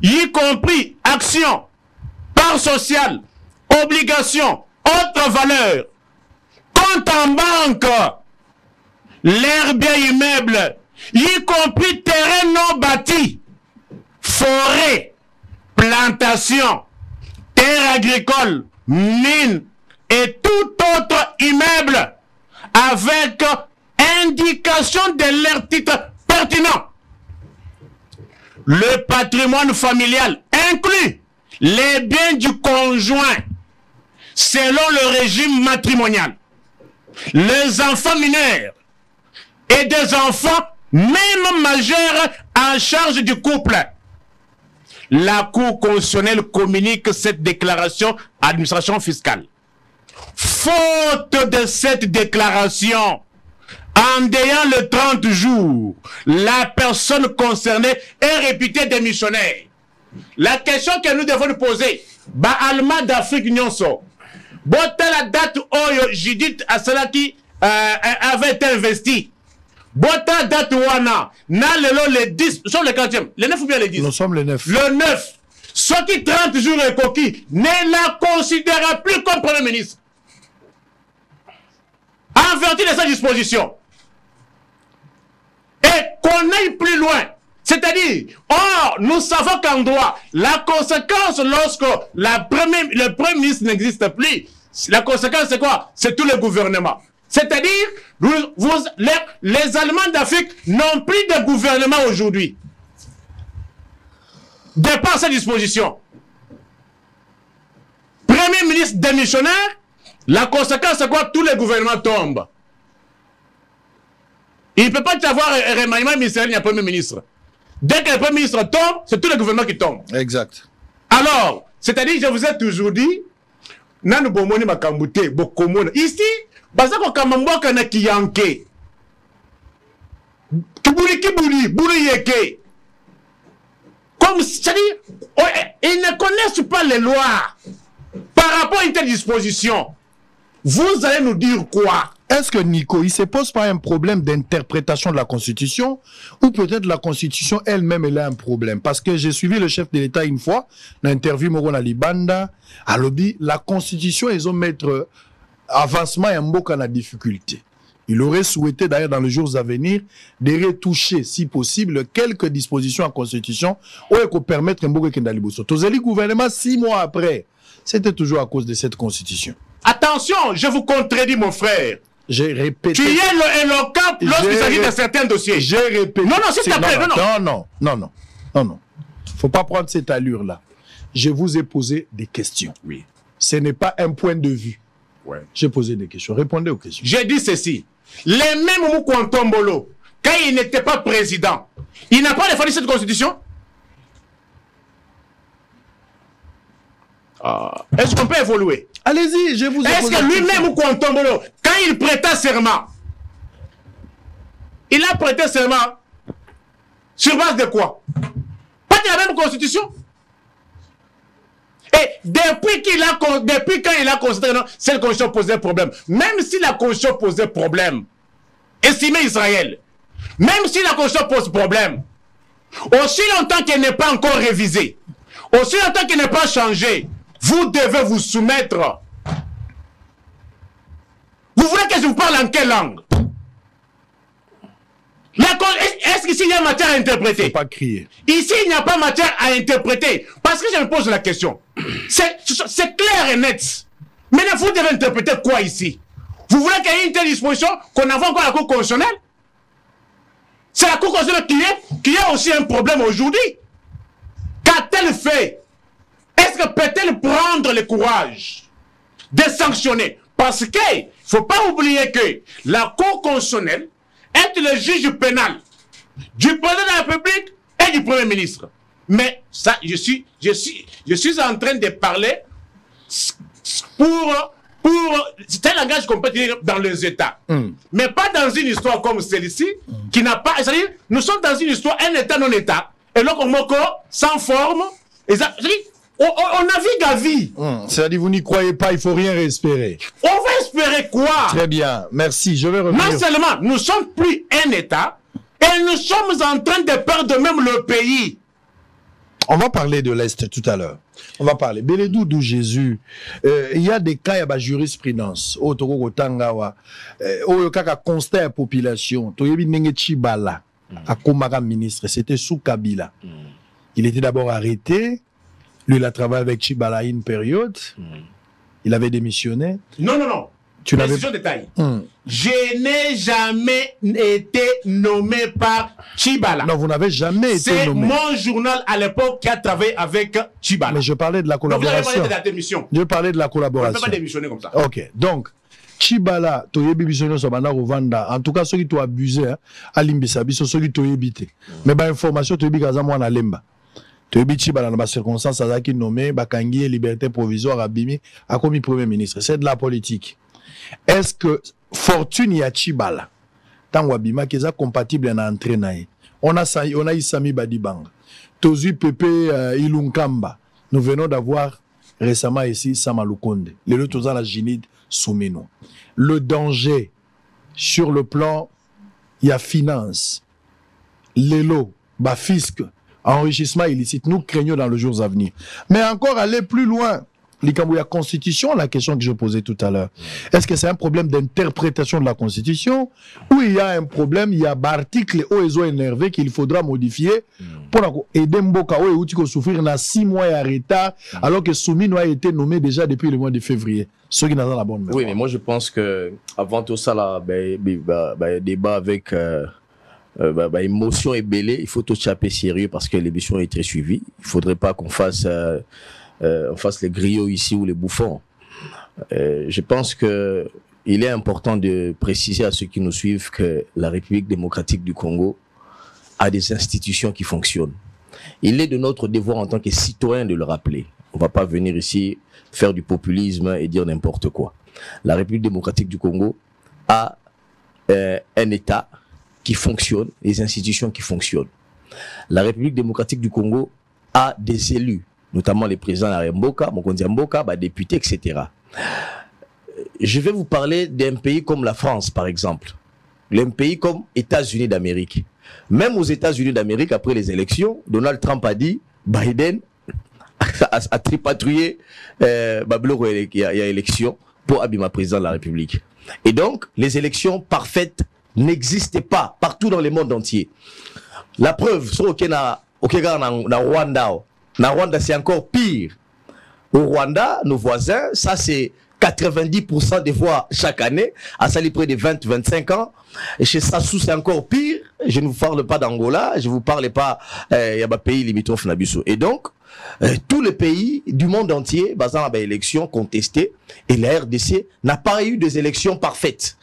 y compris actions, parts sociales, obligations, autres valeurs, compte en banque, leurs biens immeubles, y compris terrains non bâtis, forêts, plantations, terres agricoles, mines et tout autre immeuble avec indication de leur titre pertinent. Le patrimoine familial inclut les biens du conjoint selon le régime matrimonial, les enfants mineurs et des enfants même majeurs en charge du couple. La Cour constitutionnelle communique cette déclaration à l'administration fiscale. Faute de cette déclaration, en déant le 30 jours, la personne concernée est réputée démissionnaire. La question que nous devons nous poser, Alma d'Afrique Nyonso, la date où Judith Asalaki avait été investi, Bota date wana, na le 10, nous sommes le 40e, le 9 ou bien le 10? Nous sommes le 9. Le 9. Ce qui 30 jours est coquille ne la considérera plus comme Premier ministre. En vertu de sa disposition. Et qu'on aille plus loin. C'est-à-dire, or, nous savons qu'en droit, la conséquence lorsque le Premier ministre n'existe plus, la conséquence c'est quoi? C'est tout le gouvernement. C'est-à-dire, les Allemands d'Afrique n'ont plus de gouvernement aujourd'hui. De par sa disposition. Premier ministre démissionnaire, la conséquence c'est quoi? Tous les gouvernements tombent. Il ne peut pas y avoir un remaniement ministériel, il y a un Premier ministre. Dès que le Premier ministre tombe, c'est tous les gouvernements qui tombent. Exact. Alors, c'est-à-dire, je vous ai toujours dit, Nanu Bomoni Makambute, Bokomona. Ici, Bazako Kamamboka na Kiyanke. Kiburi, Buri Yeke. Comme, c'est-à-dire, ils ne connaissent pas les lois. Par rapport à une telle disposition, vous allez nous dire quoi? Est-ce que Nico, il ne se pose pas un problème d'interprétation de la Constitution ou peut-être la Constitution elle-même, elle a un problème? Parce que j'ai suivi le chef de l'État une fois, dans l'interview Morona Libanda, à l'Obi, la Constitution, ils ont mettre avancement et un mot qu'on a difficulté. Il aurait souhaité d'ailleurs dans les jours à venir de retoucher, si possible, quelques dispositions en Constitution pour permettre un mot qu'on a liboso. Tozeli gouvernement 6 mois après, c'était toujours à cause de cette Constitution. Attention, je vous contredis mon frère. J'ai répété. Tu es éloquent lorsqu'il s'agit de certains dossiers. J'ai répété. Non, s'il te plaît, non. Faut pas prendre cette allure-là. Je vous ai posé des questions. Oui. Ce n'est pas un point de vue. Ouais. J'ai posé des questions. Répondez aux questions. J'ai dit ceci. Les mêmes Moukontombolo, quand il n'était pas président, il n'a pas défendu cette constitution? Est-ce qu'on peut évoluer? Allez-y, je vous ai Est-ce que lui-même Moukontombolo, quand il prêta serment, il a prêté serment sur base de quoi? Pas de la même constitution? Et depuis quand il a considéré que cette constitution posait problème, même si la constitution posait problème, estimez Israël, même si la constitution pose problème, aussi longtemps qu'elle n'est pas encore révisée, aussi longtemps qu'elle n'est pas changée, vous devez vous soumettre. Vous voulez que je vous parle en quelle langue? Est-ce qu'ici il y a matière à interpréter? Faut pas crier. Ici il n'y a pas matière à interpréter. Parce que je me pose la question. C'est clair et net. Maintenant vous devez interpréter quoi ici? Vous voulez qu'il y ait une telle disposition qu'on envoie encore à la Cour constitutionnelle? C'est la Cour constitutionnelle qui a aussi un problème aujourd'hui. Qu'a-t-elle fait? Est-ce que peut-elle prendre le courage de sanctionner? Parce qu'il ne faut pas oublier que la Cour constitutionnelle est le juge pénal du président de la République et du Premier ministre. Mais ça, je suis en train de parler pour c'est un langage qu'on peut dire dans les États. Mais pas dans une histoire comme celle-ci, qui n'a pas... C'est-à-dire, nous sommes dans une histoire, un État non-État, et donc on moko sans forme. On navigue à vie. C'est-à-dire, vous n'y croyez pas, il ne faut rien espérer. On va espérer quoi? Très bien, merci. Je vais revenir. Non seulement, nous ne sommes plus un État, et nous sommes en train de perdre même le pays. On va parler de l'Est tout à l'heure. On va parler. Bélédou d'où Jésus. Il y a des cas, il y a la jurisprudence. Au Togo Tangawa. Au cas constat la population. Toyebi Nenge Chibala. À Komara ministre. C'était sous Kabila. Il était d'abord arrêté. Lui, il a travaillé avec Chibala une période. Il avait démissionné. Non, non, non. Tu n'avais pas de taille. Je n'ai jamais été nommé par Chibala. Non, vous n'avez jamais été nommé. C'est mon journal à l'époque qui a travaillé avec Chibala. Mais je parlais de la collaboration. Donc, vous avez parlé de la démission. Je parlais de la collaboration. On ne peut pas démissionner comme ça. Ok. Donc, Chibala, Toyebi Bisono Sobana Rovanda, en tout cas, ceux qui t'ont abusé, à Limbisabi, sont ceux qui t'ont évité. Mais par information, Toyebi Kazamouan à Lemba. Toyebi Chibala, dans ma circonstance, à qui nommé, Bakangi, liberté provisoire, Abimi, a commis premier ministre. C'est de la politique. Est-ce que fortune y a Chibala tant Wabima qui est compatible en entraîné? On a Isami Badibanga, Tozu Pepe Ilunkamba. Nous venons d'avoir récemment ici Samalukonde. Le lot la Ginide Soumeno. Le danger sur le plan, il y a finance, l'élo, fisc, enrichissement illicite. Nous craignons dans les jours à venir. Mais encore aller plus loin. Il y a constitution, la question que je posais tout à l'heure. Est-ce que c'est un problème d'interprétation de la constitution ou il y a un problème, il y a l'article où ils ont énervé qu'il faudra modifier pour aider Mboka où il souffrir dans 6 mois à retard alors que Soumino a été nommé déjà depuis le mois de février. Ceux qui n'ont pas la bonne mémoire. Oui, mais moi je pense que avant tout ça, là, débat avec émotion et belé, il faut tout chaper sérieux parce que l'émission est très suivie. Il ne faudrait pas qu'on fasse les griots ici ou les bouffons. Je pense que il est important de préciser à ceux qui nous suivent que la République démocratique du Congo a des institutions qui fonctionnent. Il est de notre devoir en tant que citoyen de le rappeler. On ne va pas venir ici faire du populisme et dire n'importe quoi. La République démocratique du Congo a un État qui fonctionne, des institutions qui fonctionnent. La République démocratique du Congo a des élus, notamment les présidents Mboka, Mokonzi Mboka, députés, etc. Je vais vous parler d'un pays comme la France, par exemple. Un pays comme États-Unis d'Amérique. Même aux États-Unis d'Amérique, après les élections, Donald Trump a dit, Biden a tripatouillé il y a élection pour Abima, président de la République. Et donc, les élections parfaites n'existaient pas partout dans le monde entier. La preuve, sur Rwanda. Na Rwanda, c'est encore pire. Au Rwanda, nos voisins, ça c'est 90% des voix chaque année, à Sali près de 20-25 ans. Et chez Sassou, c'est encore pire. Je ne vous parle pas d'Angola, je ne vous parle pas il y a des pays limitrophes Nabiso. Et donc, tous les pays du monde entier, basant à élections contestées, et la RDC n'a pas eu des élections parfaites.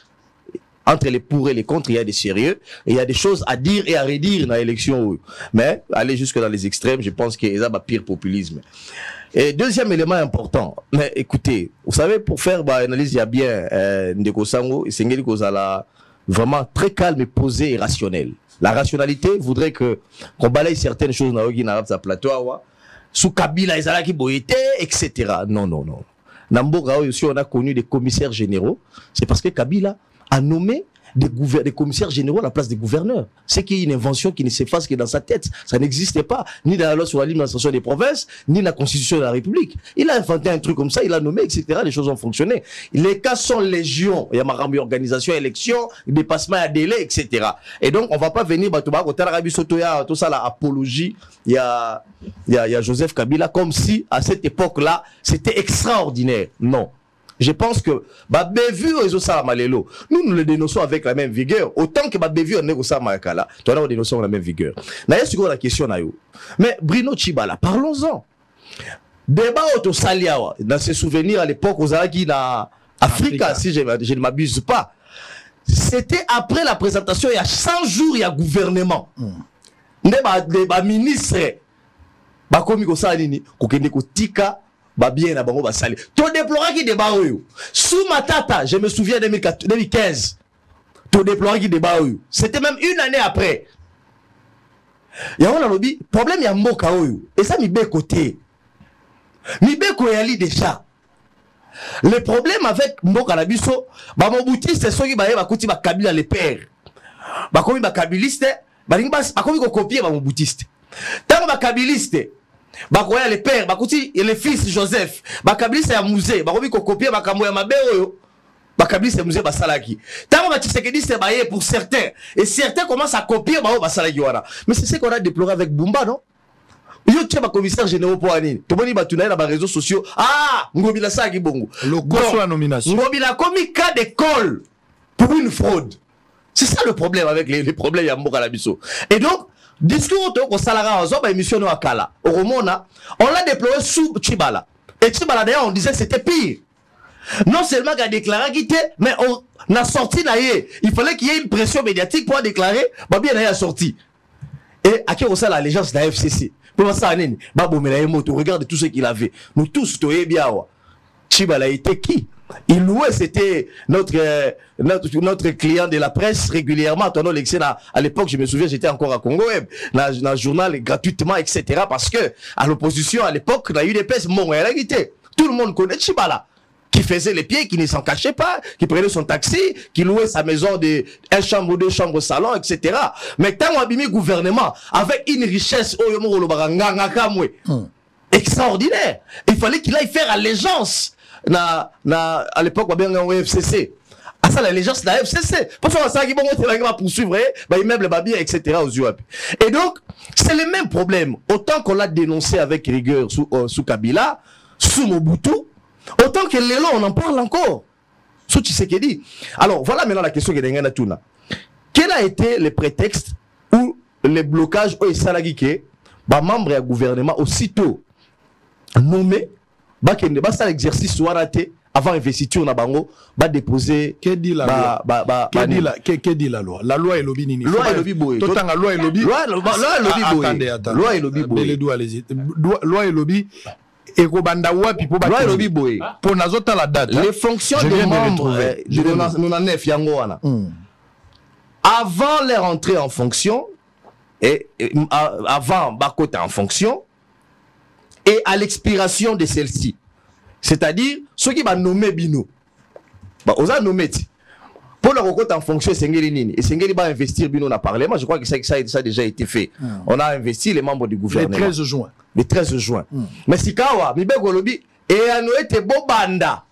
Entre les pour et les contre, il y a des sérieux, et il y a des choses à dire et à redire dans l'élection. Mais aller jusque dans les extrêmes, je pense qu'il y a pire populisme. Et deuxième élément important, mais écoutez, vous savez, pour faire une analyse, il y a bien Ndeko Sango, c'est vraiment très calme et posé et rationnel. La rationalité voudrait qu'on balaye certaines choses dans sa plateau, sous Kabila, etc. Non, non, non. Namboga aussi, on a connu des commissaires généraux, c'est parce que Kabila a nommé des commissaires généraux à la place des gouverneurs. C'est qu'il y a une invention qui ne s'efface que dans sa tête. Ça n'existait pas, ni dans la loi sur la l'administration des provinces, ni dans la constitution de la République. Il a inventé un truc comme ça, il a nommé, etc. Les choses ont fonctionné. Les cas sont légion. Il y a ma organisation, élection, dépassement à délai, etc. Et donc, on ne va pas venir, tout ça, la apologie. Il y a Joseph Kabila, comme si, à cette époque-là, c'était extraordinaire. Non. Je pense que Bévu nous le dénonçons avec la même vigueur. Autant que Bévu on est au Samakala, nous le dénonçons avec la même vigueur. La question mais Bruno Chibala, parlons-en. Débat au Saliawa, dans ses souvenirs à l'époque aux Alaki dans Africa, si je ne m'abuse pas. C'était après la présentation, il y a 100 jours, il y a gouvernement. Des ministres, comme il tika bien na bango basali to déplorer qui débat sous Matata, je me souviens 2015 to déplorer qui débat c'était même une année après. Il y a un lobby problème ya mboka et ça mi be côté Mibeko yali déjà. Le problème avec Mboka na biso, ba moboutiste soki ba yeba kuti ba Kabila les pères. Ba komi ba kabiliste, ba komi ko copier ba moboutiste. Tant ba kabiliste, ba koya les pères, ba kuti les fils Joseph, ba kabiliste ya musée, ba komi ko copier ba kambo ya mabe oyo. Ba kabiliste musée ba salaki. Tant ba Tshisekedi ba yé pour certains et certains commencent à copier ba salaki wana. Mais c'est ce qu'on a déploré avec Bumba, non? Yo tche ba commissaire général pour anine. Tomoni ba tunaye na ba réseaux sociaux. Ah, Ngobila saki bongo. Le cours la nomination. Ngobila commis cas d'école pour une fraude. C'est ça le problème avec les problèmes ya Mboka la biso. Et donc discours to ko salara zo ba émission no akala. Au Romona, on l'a déploré sous Tchibala. Et Tchibala d'ailleurs on disait que c'était pire. Non seulement qu'il a déclaré qu'il était, mais on a sorti naïe. Il fallait qu'il y ait une pression médiatique pour déclarer, bah bien naïe a sorti. Et à qui on sait l'allégeance de la FCC. Pour ça, regarde tout ce qu'il avait. Nous tous, Tchibala était qui? Il louait, c'était notre client de la presse régulièrement. À l'époque, je me souviens, j'étais encore à Congo Web, dans le journal gratuitement, etc. Parce que à l'opposition, à l'époque, on a eu des presse, tout le monde connaît Tchibala, qui faisait les pieds, qui ne s'en cachait pas, qui prenait son taxi, qui louait sa maison de 1 chambre, 2 chambres, salon, etc. Mais tant qu'on a mis le gouvernement avec une richesse extraordinaire, il fallait qu'il aille faire allégeance à l'époque, on a au FCC. À ça, l'allégeance de la FCC. Parce que ça, il va poursuivre, immeuble, etc. aux UAP. Et donc, c'est le même problème. Autant qu'on l'a dénoncé avec rigueur sous Kabila, sous Mobutu, autant que Lélo, on en parle encore. Sous Tshisekedi. Alors, voilà maintenant la question que Dengana Tuna. Quel a été le prétexte ou le blocage au Salagike, membre du gouvernement aussitôt nommé, ça l'exercice soit raté avant investiture na bango, déposer. Que dit la loi? Que dit la loi? La loi est lobby nini. Loi est lobby boy. Tout la loi est lobby. Loi est lobby boy. Attendez. Loi est lobby boy. Loi est lobby. Et Kobanda wapi pour loi est lobby boy. Pour nazota la date. Les fonctions des membres nous en neuf yango wana. Avant leur entrée en fonction et avant Bakota en fonction et à l'expiration de celle-ci. C'est-à-dire, ceux qui vont nommer Bino, on a nommé. Pour leur compte en fonction, et Sengeli va investir Bino dans le Parlement. Je crois que ça a déjà été fait. On a investi les membres du gouvernement. Le 13 juin. Le 13 juin. Mais si Kawa, Mibego Lobi, et à Noé te Bobanda,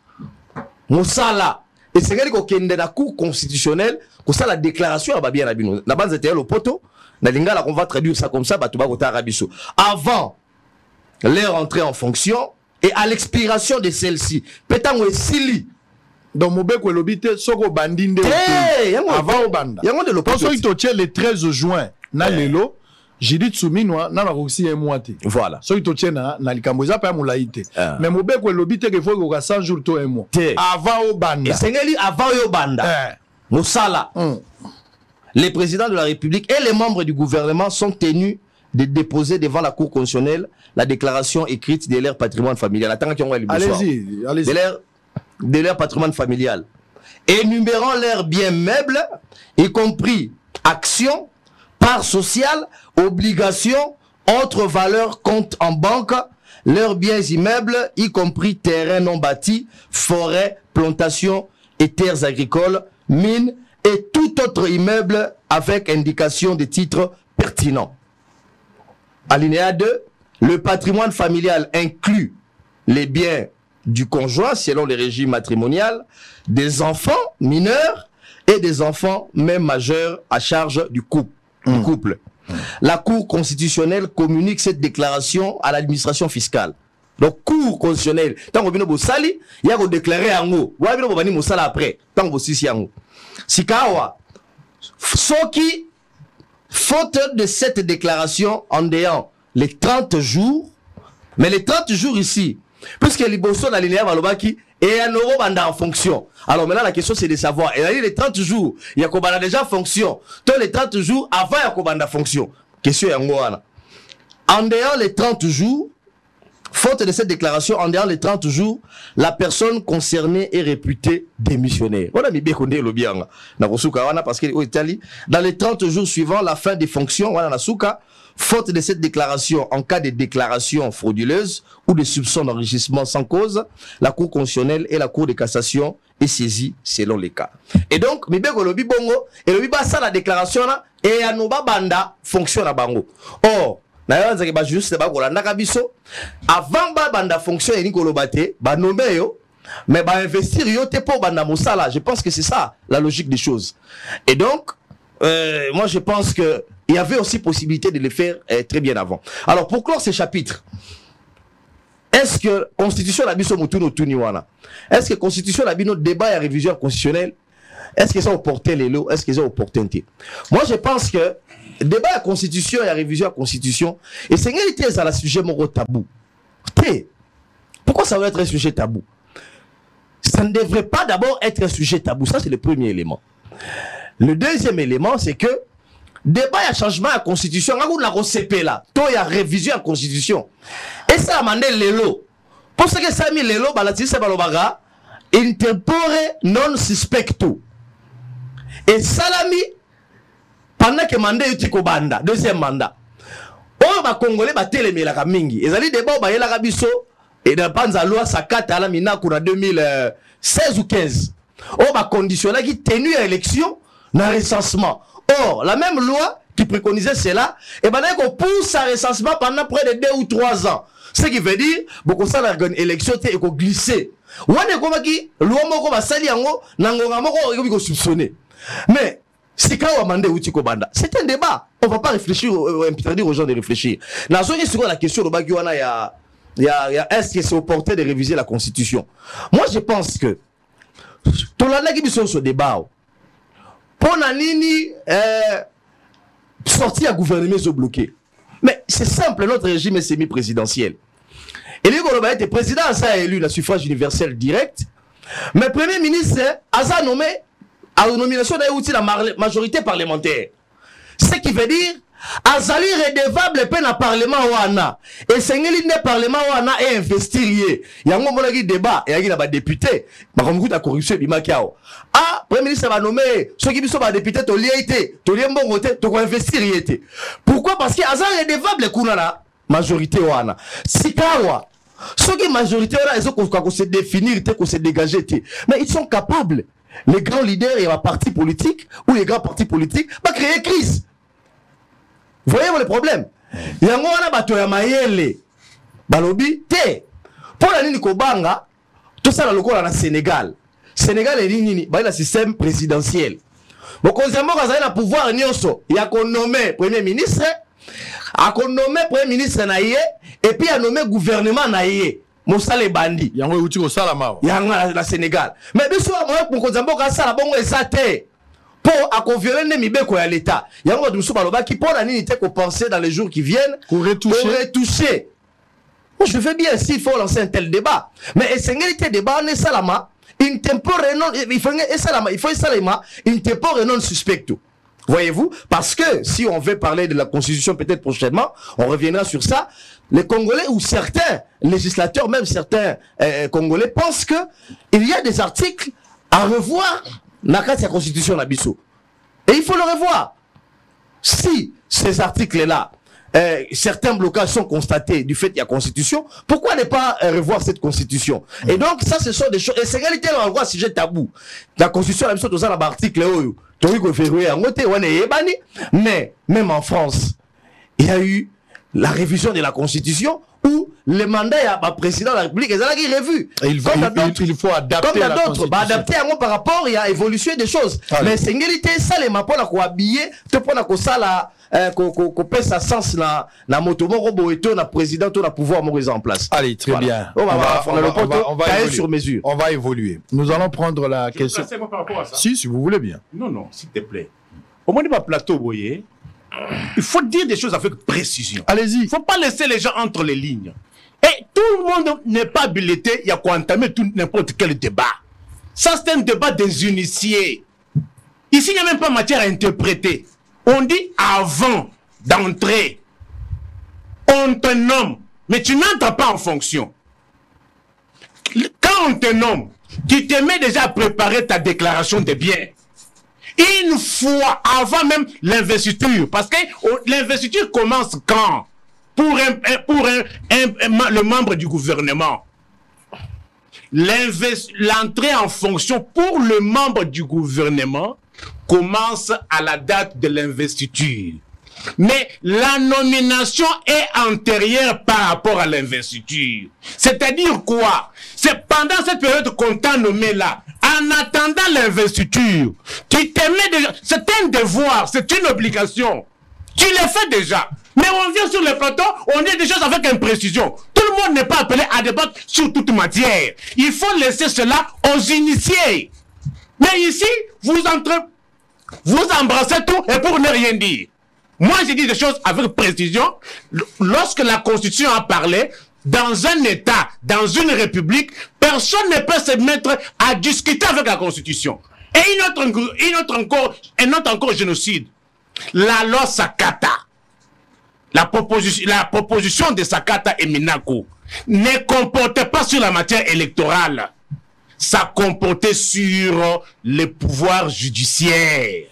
Moussala, et Sengeli ko kende na cour constitutionnelle, que ça la déclaration à Babia Rabino. La base était le poteau, na lingala qu'on va traduire ça comme ça, Batuba Kota Rabiso. Avant leur entrée en fonction, et à l'expiration de celle-ci, pétango et sili. Donc, Mobeko Lobite, Soko Bandinde, avant Obanda. Quand il te le 13 juin, na lelo, j'ai dit Tsuminwa, na la Roxy et Moite. Voilà. So il te na Likamboza, pas Moulaïte. Mais Mobeko Lobite, qu'il faut que 100 jours, to et moi. Avant Obanda. Et Sengeli, avant Obanda. Moussala. Les présidents de la République et les membres du gouvernement sont tenus de déposer devant la Cour constitutionnelle la déclaration écrite de leur patrimoine familial. Allez-y. De leur patrimoine familial. Énumérant leurs biens meubles, y compris actions, parts sociales, obligations, autres valeurs, comptes en banque, leurs biens immeubles, y compris terrains non bâtis, forêts, plantations et terres agricoles, mines et tout autre immeuble avec indication de titres pertinents. Alinéa 2, le patrimoine familial inclut les biens du conjoint selon le régime matrimonial, des enfants mineurs et des enfants même majeurs à charge du couple. La Cour constitutionnelle communique cette déclaration à l'administration fiscale. Donc, Cour constitutionnelle, tant que vous sali, il y a que déclarer en haut. Vous avez dit que vous après, tant que vous sali en haut. Sikawa, Soki, faute de cette déclaration en déant les 30 jours, mais les 30 jours ici, puisque les bossons dans l'alinéa Valobaki et un euro banda en fonction. Alors maintenant la question c'est de savoir, et là, les 30 jours, il y a Kobanda déjà en fonction. Tous les 30 jours avant il y a Kobanda fonction. Question est en déant les 30 jours, Faute de cette déclaration, en dehors les 30 jours, la personne concernée est réputée démissionnaire. Voilà, mais bien qu'on est le bien. Parce que dans les 30 jours suivants la fin des fonctions, faute de cette déclaration, en cas de déclaration frauduleuse ou de soupçon d'enrichissement sans cause, la Cour constitutionnelle et la Cour de cassation est saisie selon les cas. Et donc, mais bien qu'on le bongo, et le ça la déclaration là, et à nos banda fonctionne à bango. Or, juste avant banda fonction et nikolobate ba nommer yo mais ba investir yo te pour banda mosala. Je pense que c'est ça la logique des choses. Et donc moi je pense que il y avait aussi possibilité de le faire très bien avant. Alors pour clore ces chapitres, est-ce que constitution la biso mutuno tuniwana, est-ce que constitution la bino débat et révision constitutionnelle, est-ce que ça opporté les lots, est-ce que ça opportunité? Moi je pense que débat à la constitution et à révision à la constitution, et c'est un sujet moro tabou. Pourquoi ça doit être un sujet tabou? Ça ne devrait pas d'abord être un sujet tabou. Ça, c'est le premier élément. Le deuxième élément, c'est que débat et changement à la constitution, il y a révision à la constitution. Et ça a demandé les lots. Pour ce que ça a mis les lots, intempore non suspecto. Et salami pendant que mandat yutiko banda deuxième mandat oyo ba congolais ba telemelaka mingi ezali débat ba yela biso et dans panza loi sakata ala mina kuna 2016 ou 15 oyo ba conditionné qui tenue à élection na recensement. Or la même loi qui préconisait cela et ben qu'on pousse à recensement pendant près de 2 ou 3 ans, ce qui veut dire beaucoup ça la élection et qu'on glisser wane ko ki loi moko ba sali yango nangonga moko ko soupçonner. Mais c'est quand on a demandé c'est un débat. On ne va pas réfléchir, interdire aux gens de réfléchir. Dans la question de est-ce que c'est opportun de réviser la Constitution? Moi, je pense que tout le monde qui ce débat, pour nini sortir à gouvernement bloqué. Mais c'est simple, notre régime est semi-présidentiel. Et lui, on a été président, ça a élu la suffrage universel direct. Mais premier ministre, a nommé à la nomination de la majorité parlementaire. Ce qui veut dire, Azali redevable peine à parlement wana. Et c'est un parlement wana et investir. Il y a un moment de débat, et il y a des députés. Par contre, la corruption, il y a ah, premier ministre va nommer ceux qui sont députés, tu l'as été, tu l'as bon côté, tu vas investir. Pourquoi? Parce que Azali redevable kuna majorité wana. Sikawa. Ceux qui majorité wana, ils ont se définir, se dégager. Mais ils sont capables. Les grands leaders et les partis politiques ou les grands partis politiques va créer crise. Vous voyez le problème? Il y a un bateau ya mayele balobi te pour la nini kobanga tout ça dans le na Sénégal. Sénégal est nini ba le système présidentiel. Bon konzembo kaza na pouvoir nyonso ya ko nommer premier ministre, a ko nommer premier ministre na yé et puis a nommer gouvernement na yé. Mosale bandi yango uti ko sala mawa yango la Sénégal. Mais biso moi pour konzembo ka sala bongo ezate pour acconvioler les mibeko ya l'état. Yango dusu baloba qui pour la nini te ko penser dans les jours qui viennent pour retoucher. Moi je veux bien s'il faut lancer un tel débat. Mais essentialité débat ne salama in tempore non il faut salama il faut salama in tempore non suspecto. Voyez-vous? Parce que si on veut parler de la constitution peut-être prochainement, on reviendra sur ça. Les Congolais ou certains législateurs, même certains Congolais pensent que il y a des articles à revoir dans la constitution d'Abisso. Et il faut le revoir. Si ces articles-là, certains blocages sont constatés du fait qu'il y a constitution, pourquoi ne pas revoir cette constitution? Et donc ça ce sont des choses, et c'est réalité on voit sujet tabou. La constitution d'Abisso, tout ça dans l'article mais même en France, il y a eu la révision de la constitution où le mandat du président de la République est revu. Il faut adapter la constitution. Adapter par rapport à l'évolution des choses. Allez. Mais c'est une réalité, ça les m'a pas habiller, pour ça la qu'on pèse sa sens na moto moko et na président na pouvoir mo en place. Allez, très bien. On va évoluer sur mesure. On va évoluer. Nous allons prendre la question. Par rapport à ça. Si vous voulez bien. Non, s'il te plaît. Au moins pas plateau boyer. Il faut dire des choses avec précision. Allez-y. Il ne faut pas laisser les gens entre les lignes. Et tout le monde n'est pas habilité, il y a quoi entamer n'importe quel débat. Ça, c'est un débat des initiés. Ici, il n'y a même pas matière à interpréter. On dit avant d'entrer, on te nomme mais tu n'entres pas en fonction. Quand on te nomme, tu te mets déjà à préparer ta déclaration de biens. Une fois avant même l'investiture. Parce que l'investiture commence quand? Pour le membre du gouvernement. L'entrée en fonction pour le membre du gouvernement commence à la date de l'investiture. Mais la nomination est antérieure par rapport à l'investiture. C'est-à-dire quoi? C'est pendant cette période qu'on t'a nommé là, en attendant l'investiture, tu te mets déjà... C'est un devoir, c'est une obligation. Tu le fais déjà. Mais on vient sur le plateau, on dit des choses avec imprécision. Tout le monde n'est pas appelé à débattre sur toute matière. Il faut laisser cela aux initiés. Mais ici, vous embrassez tout et pour ne rien dire. Moi, j'ai dit des choses avec précision. Lorsque la Constitution a parlé, dans un État, dans une République, personne ne peut se mettre à discuter avec la Constitution. Et un autre encore génocide. La loi Sakata. La proposition de Sakata et Minako ne comportait pas sur la matière électorale. Ça comportait sur le pouvoir judiciaire.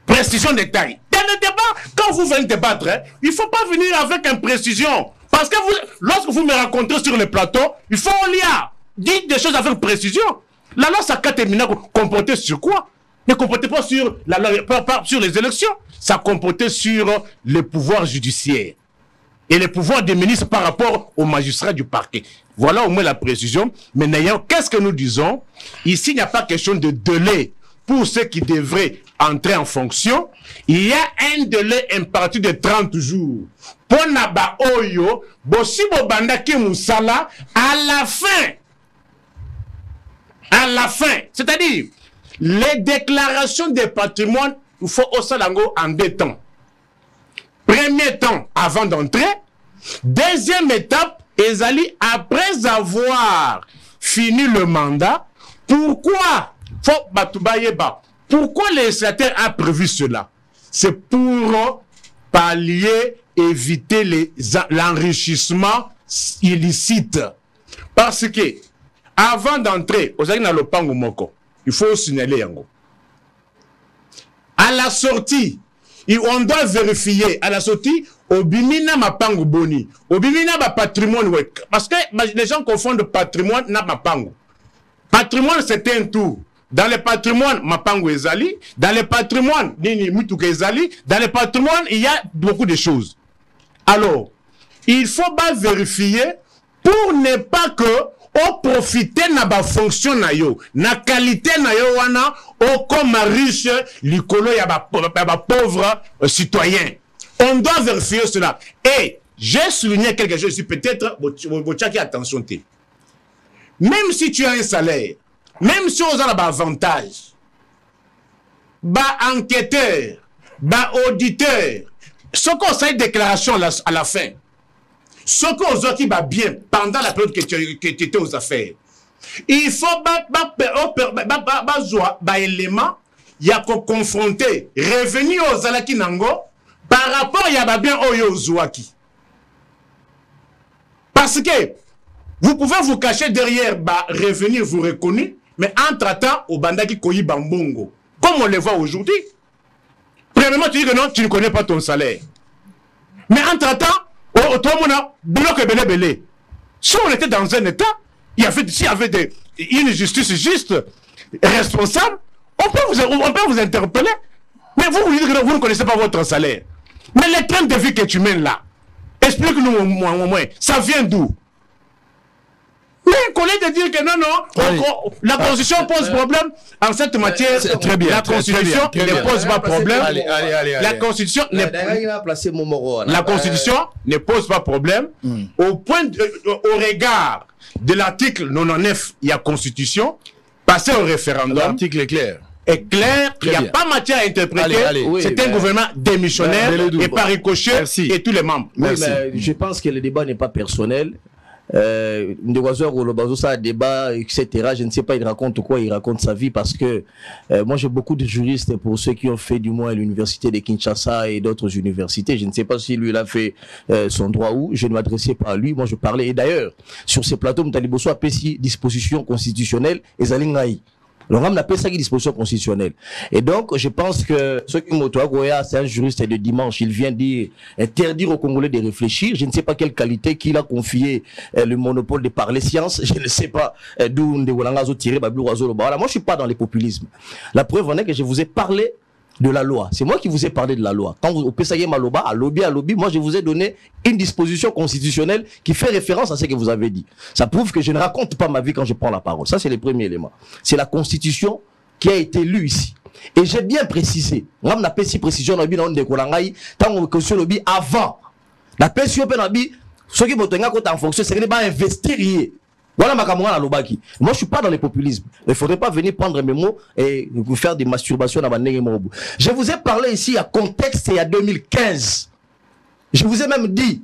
Précision de taille. Dans le débat, quand vous venez débattre, il ne faut pas venir avec imprécision. Parce que lorsque vous me rencontrez sur le plateau, il faut lire. Dites des choses avec précision. La loi Sakata et Minako comportait sur quoi? Ne comportait pas sur la loi, pas sur les élections. Ça comportait sur le pouvoir judiciaire. Et le pouvoir des ministres par rapport aux magistrats du parquet. Voilà au moins la précision. Mais n'ayant, qu'est-ce que nous disons? Ici, il n'y a pas question de délai pour ceux qui devraient entrer en fonction. Il y a un délai imparti de 30 jours. Pour Naba Oyo, Bosibo Bandaki Moussala, à la fin. À la fin. C'est-à-dire, les déclarations de patrimoine, il faut au Salango en 2 temps. Premier temps, avant d'entrer. Deuxième étape, Ezali, après avoir fini le mandat, pourquoi le législateur a prévu cela? C'est pour pallier, éviter l'enrichissement illicite. Parce que, avant d'entrer, Ozali na lopango moko, il faut signaler yango. À la sortie, on doit vérifier. À la sortie, obimina mapango boni, obimina ba patrimoine wek. Parce que les gens confondent patrimoine na mapango. Patrimoine c'est un tout. Dans le patrimoine, mapango ezali. Dans le patrimoine, nini mutuka ezali. Dans le patrimoine, il y a beaucoup de choses. Alors, il faut pas vérifier pour ne pas que on profite na ba fonction na yo, na qualité na yo wana, o comme riche, l'icolo ya ba pauvre citoyen. On doit vérifier cela. Et j'ai souligné quelque chose ici, peut-être, attention. Même si tu as un salaire, même si on a un avantage, bah enquêteur, bah auditeur, ce qu'on sait déclaration à la fin, ce qu'on a qui va bien pendant la période que tu étais aux affaires, il faut élément, il y a qu'on confronter, revenir aux alaki nango, par rapport à y bien oyo zouaki. Parce que vous pouvez vous cacher derrière revenir vous reconnaître, mais entre-temps, au bandaki koyi bambongo. Comme on le voit aujourd'hui. Premièrement, tu dis que non, tu ne connais pas ton salaire. Mais entre-temps, si on était dans un état, s'il y avait une justice juste, responsable, on peut vous interpeller. Mais vous dites que vous ne connaissez pas votre salaire. Mais les trains de vie que tu mènes là, explique-nous au moins, ça vient d'où? Mais qu'on ait de dire que non, la Constitution pose problème en cette matière. Très bien. La Constitution ne pose pas problème. La Constitution ne pose pas problème. Au regard de l'article 99, il y a Constitution, passer au référendum. L'article est clair. Est clair, il n'y a pas matière à interpréter. C'est un gouvernement démissionnaire et par ricochet et tous les membres. Oui, mais je pense que le débat n'est pas personnel. ça débat, etc. Je ne sais pas, il raconte quoi, il raconte sa vie parce que moi j'ai beaucoup de juristes pour ceux qui ont fait du moins l'université de Kinshasa et d'autres universités. Je ne sais pas si lui il a fait son droit où. Je ne m'adressais pas à lui, moi je parlais. Et d'ailleurs, sur ces plateaux, Mtaliboso a pris disposition constitutionnelle et Zalingaï. Donc, on appelle ça une disposition constitutionnelle. Et donc, je pense que ce qui Goya, c'est un juriste de dimanche. Il vient dire, interdire aux Congolais de réfléchir. Je ne sais pas quelle qualité qu'il a confié le monopole de parler science. Je ne sais pas d'où Ndegolangazo tiré Babou Oiseau. Voilà, moi, je suis pas dans les populismes. La preuve en est que je vous ai parlé de la loi. C'est moi qui vous ai parlé de la loi. Quand vous, au Pesaye Maloba, à lobby, moi je vous ai donné une disposition constitutionnelle qui fait référence à ce que vous avez dit. Ça prouve que je ne raconte pas ma vie quand je prends la parole. Ça, c'est le premier élément. C'est la constitution qui a été lue ici. Et j'ai bien précisé. On a fait si précision dans le tant que sur le lobby avant. La pension penabi, ceux qui vont en fonction, c'est qu'ils vont investir. Voilà ma camarade à Lobaki. Moi, je suis pas dans les populismes. Il faudrait pas venir prendre mes mots et vous faire des masturbations dans ma nez. Je vous ai parlé ici à contexte et à 2015. Je vous ai même dit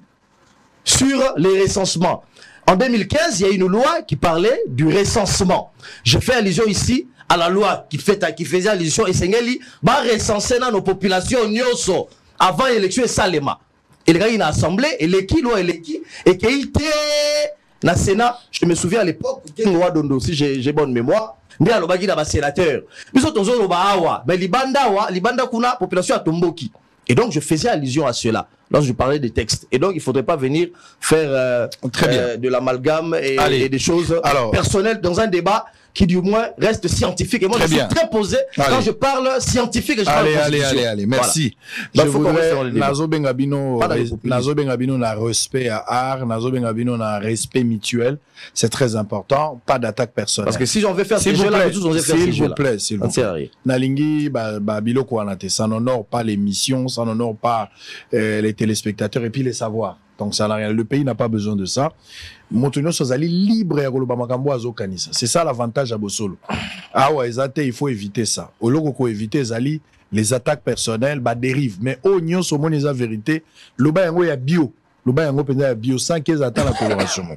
sur les recensements. En 2015, il y a une loi qui parlait du recensement. Je fais allusion ici à la loi qui faisait allusion et Sengeli va recenser dans nos populations nyoso avant l'élection et Salema. Et le gars, il a assemblé et l'équipe, loi et l'équipe, et qu'il était na Sénat, je me souviens à l'époque, si j'ai bonne mémoire, mais à l'obagi d'un sénateur. Nous autres, on va mais Libanda kuna population à Tomboki. Et donc, je faisais allusion à cela lorsque je parlais des textes. Et donc, il ne faudrait pas venir faire de l'amalgame et des choses personnelles dans un débat qui du moins reste scientifique. Et moi, je suis très posé quand je parle scientifique. Et je parle allez, merci. Voilà. Je voudrais, Nazo Bengabino na respect à art, Nazo Bengabino na respect mutuel. C'est très important. Pas d'attaque personnelle. Parce que si j'en vais faire ces jeux-là, s'il vous plaît, s'il vous plaît. Nalingi, Bilo Kouanate, ça n'honore pas l'émission, ça n'honore pas les téléspectateurs et puis les savoirs. Donc ça n'a rien. Le pays n'a pas besoin de ça. Montenegro Sozali libre à Golobamakambo Azo Kanisa. C'est ça l'avantage à Bosolo. Ah ouais, il faut éviter ça. Au lieu qu'on éviter Zali, les attaques personnelles, dérivent. Mais au nyon somon les vérité, loba yango ya bio. Loba yango penda ya bio sans qu'ils attendent la coloration.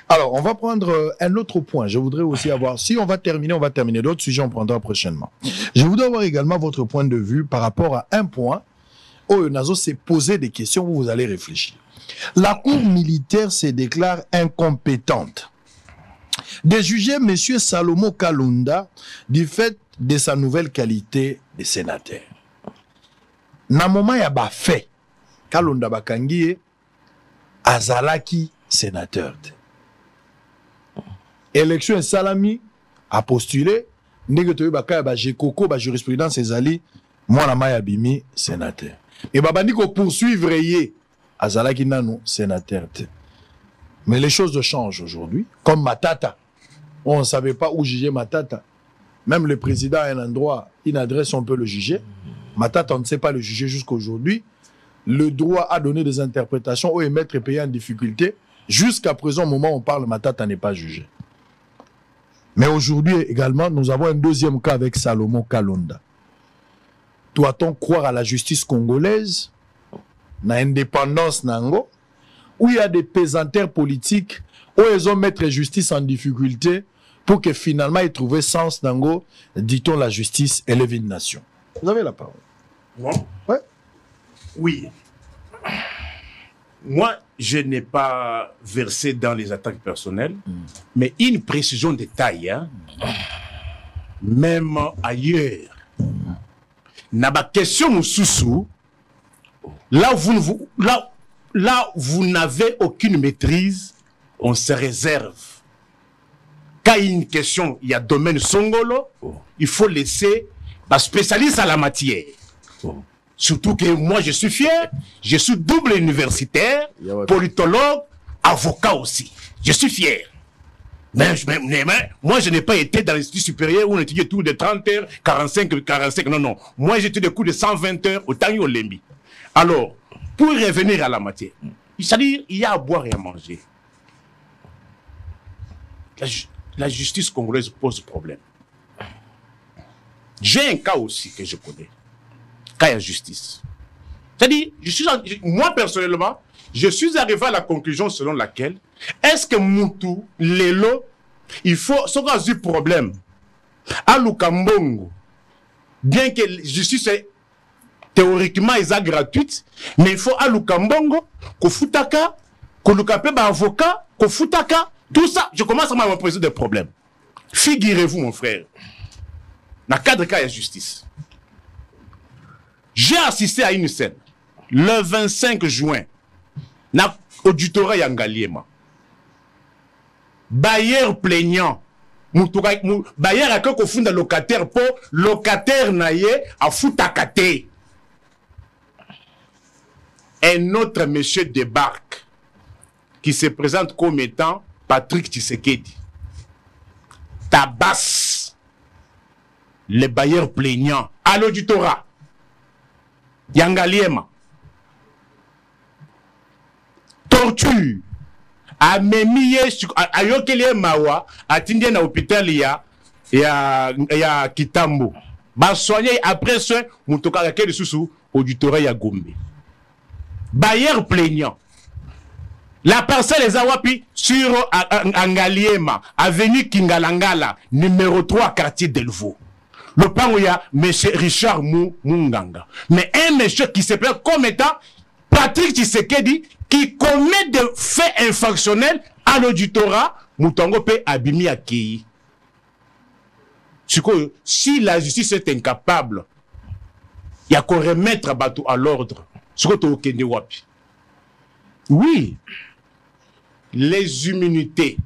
Alors, on va prendre un autre point. Je voudrais aussi avoir, si on va terminer. D'autres sujets, on prendra prochainement. Je voudrais avoir également votre point de vue par rapport à un point. Oh, Nazo s'est posé des questions où vous allez réfléchir. La cour militaire se déclare incompétente de juger M. Salomo Kalunda du fait de sa nouvelle qualité de sénateur. Na moment ya ba fait Kalunda bakangi azalaki sénateur. Élection salami a postulé ndenge to bakaya ba jekoko ba jurisprudence ezali mwana maya bimi sénateur. Et babandi ko poursuivre yé azalaki nanu sénateur. Mais les choses changent aujourd'hui. Comme Matata, on ne savait pas où juger Matata. Même le président a un endroit, une adresse, on peut le juger. Matata, on ne sait pas le juger jusqu'aujourd'hui. Le droit a donné des interprétations où émettre pays en difficulté. Jusqu'à présent, au moment où on parle, Matata n'est pas jugé. Mais aujourd'hui également, nous avons un deuxième cas avec Salomo Kalunda. Doit-on croire à la justice congolaise, na indépendance nango, où il y a des pesanteurs politiques, où ils ont mettre justice en difficulté pour que finalement ils trouvent sens nango, dit-on la justice élève une nation. Vous avez la parole. Moi? Ouais. Oui. Moi, je n'ai pas versé dans les attaques personnelles, mais une précision de taille, hein, même ailleurs. Na ba question Moussoussou, là vous n'avez aucune maîtrise, on se réserve. Quand il y a une question, il y a domaine Songolo, il faut laisser un spécialiste à la matière. Surtout que moi je suis fier, je suis double universitaire, politologue, avocat aussi. Je suis fier. Mais moi, je n'ai pas été dans l'institut supérieur où on étudiait tout de 30 heures, 45, non. Moi, j'ai étudié des cours de 120 heures au Tangi Olembi. Alors, pour revenir à la matière, c'est-à-dire, il y a à boire et à manger. La justice congolaise pose problème. J'ai un cas aussi que je connais. Cas de justice. C'est-à-dire, moi personnellement, je suis arrivé à la conclusion selon laquelle, est-ce que Moutou, Lelo, il faut, ce qu'on a eu problème, à Lukambongo, bien que justice est théoriquement gratuite, mais il faut à Lukambongo, qu'au Futaka, qu'au Lukapé avocat, qu'au Futaka, tout ça, je commence à me poser des problèmes. Figurez-vous, mon frère, dans le cadre de la justice, j'ai assisté à une scène, le 25 juin, dans l'auditorat Yangaliema. Bailleur plaignant, bailleur a que funda locataire pour locataire naye à Futakate. Un autre monsieur débarque qui se présente comme étant Patrick Tshisekedi. Tabasse les bailleurs plaignants à l'auditorat Yangaliema. Torture. A memiye a yokele mawa atindie na hôpital ya Kitambo. Ba soigner après soin mutoka kele susu auditorat ya Gombe. Bailleur plaignant. La parcelle les awapi sur Angaliema, avenue Kingalangala, numéro 3 quartier Delvaux. Le pan où il y a M. Richard Munganga. Mais un monsieur qui s'appelle comme étant Patrick Tshisekedi qui commet des faits infractionnels à l'auditorat, Moutongo pe abimi akei. Si la justice est incapable, il y a qu'à remettre Batou à l'ordre. Oui, les immunités.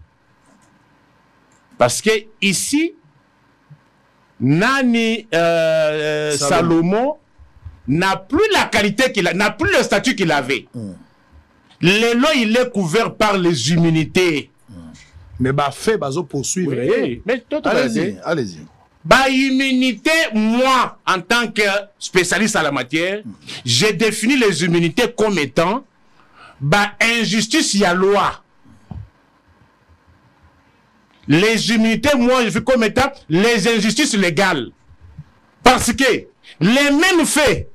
Parce que ici, Nani Salomon n'a plus la qualité qu'il a, n'a plus le statut qu'il avait. L'élo, il est couvert par les immunités. Mais bah fait bazo poursuivre. Oui, mais allez-y, allez-y. Bah immunité, moi, en tant que spécialiste à la matière, j'ai défini les immunités comme étant bah injustice, il y a loi. Les immunités, moi, je fais comme étant les injustices légales. Parce que les mêmes faits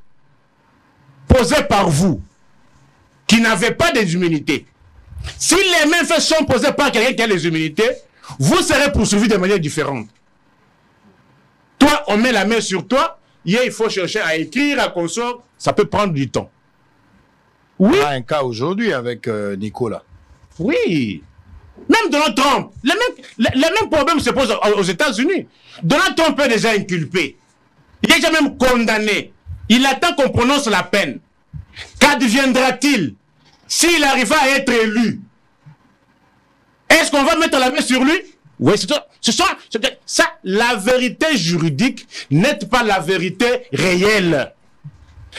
posés par vous, qui n'avez pas des immunités, si les mêmes faits sont posés par quelqu'un qui a les immunités, vous serez poursuivi de manière différente. Toi, on met la main sur toi, il faut chercher à écrire, à consort, ça peut prendre du temps. Oui. Il y a un cas aujourd'hui avec Nicolas. Oui. Même Donald Trump, les mêmes problèmes se posent aux États-Unis. Donald Trump est déjà inculpé. Il est déjà même condamné. Il attend qu'on prononce la peine. Qu'adviendra-t-il s'il arrive à être élu? Est-ce qu'on va mettre la main sur lui? Oui, c'est ça. La vérité juridique n'est pas la vérité réelle.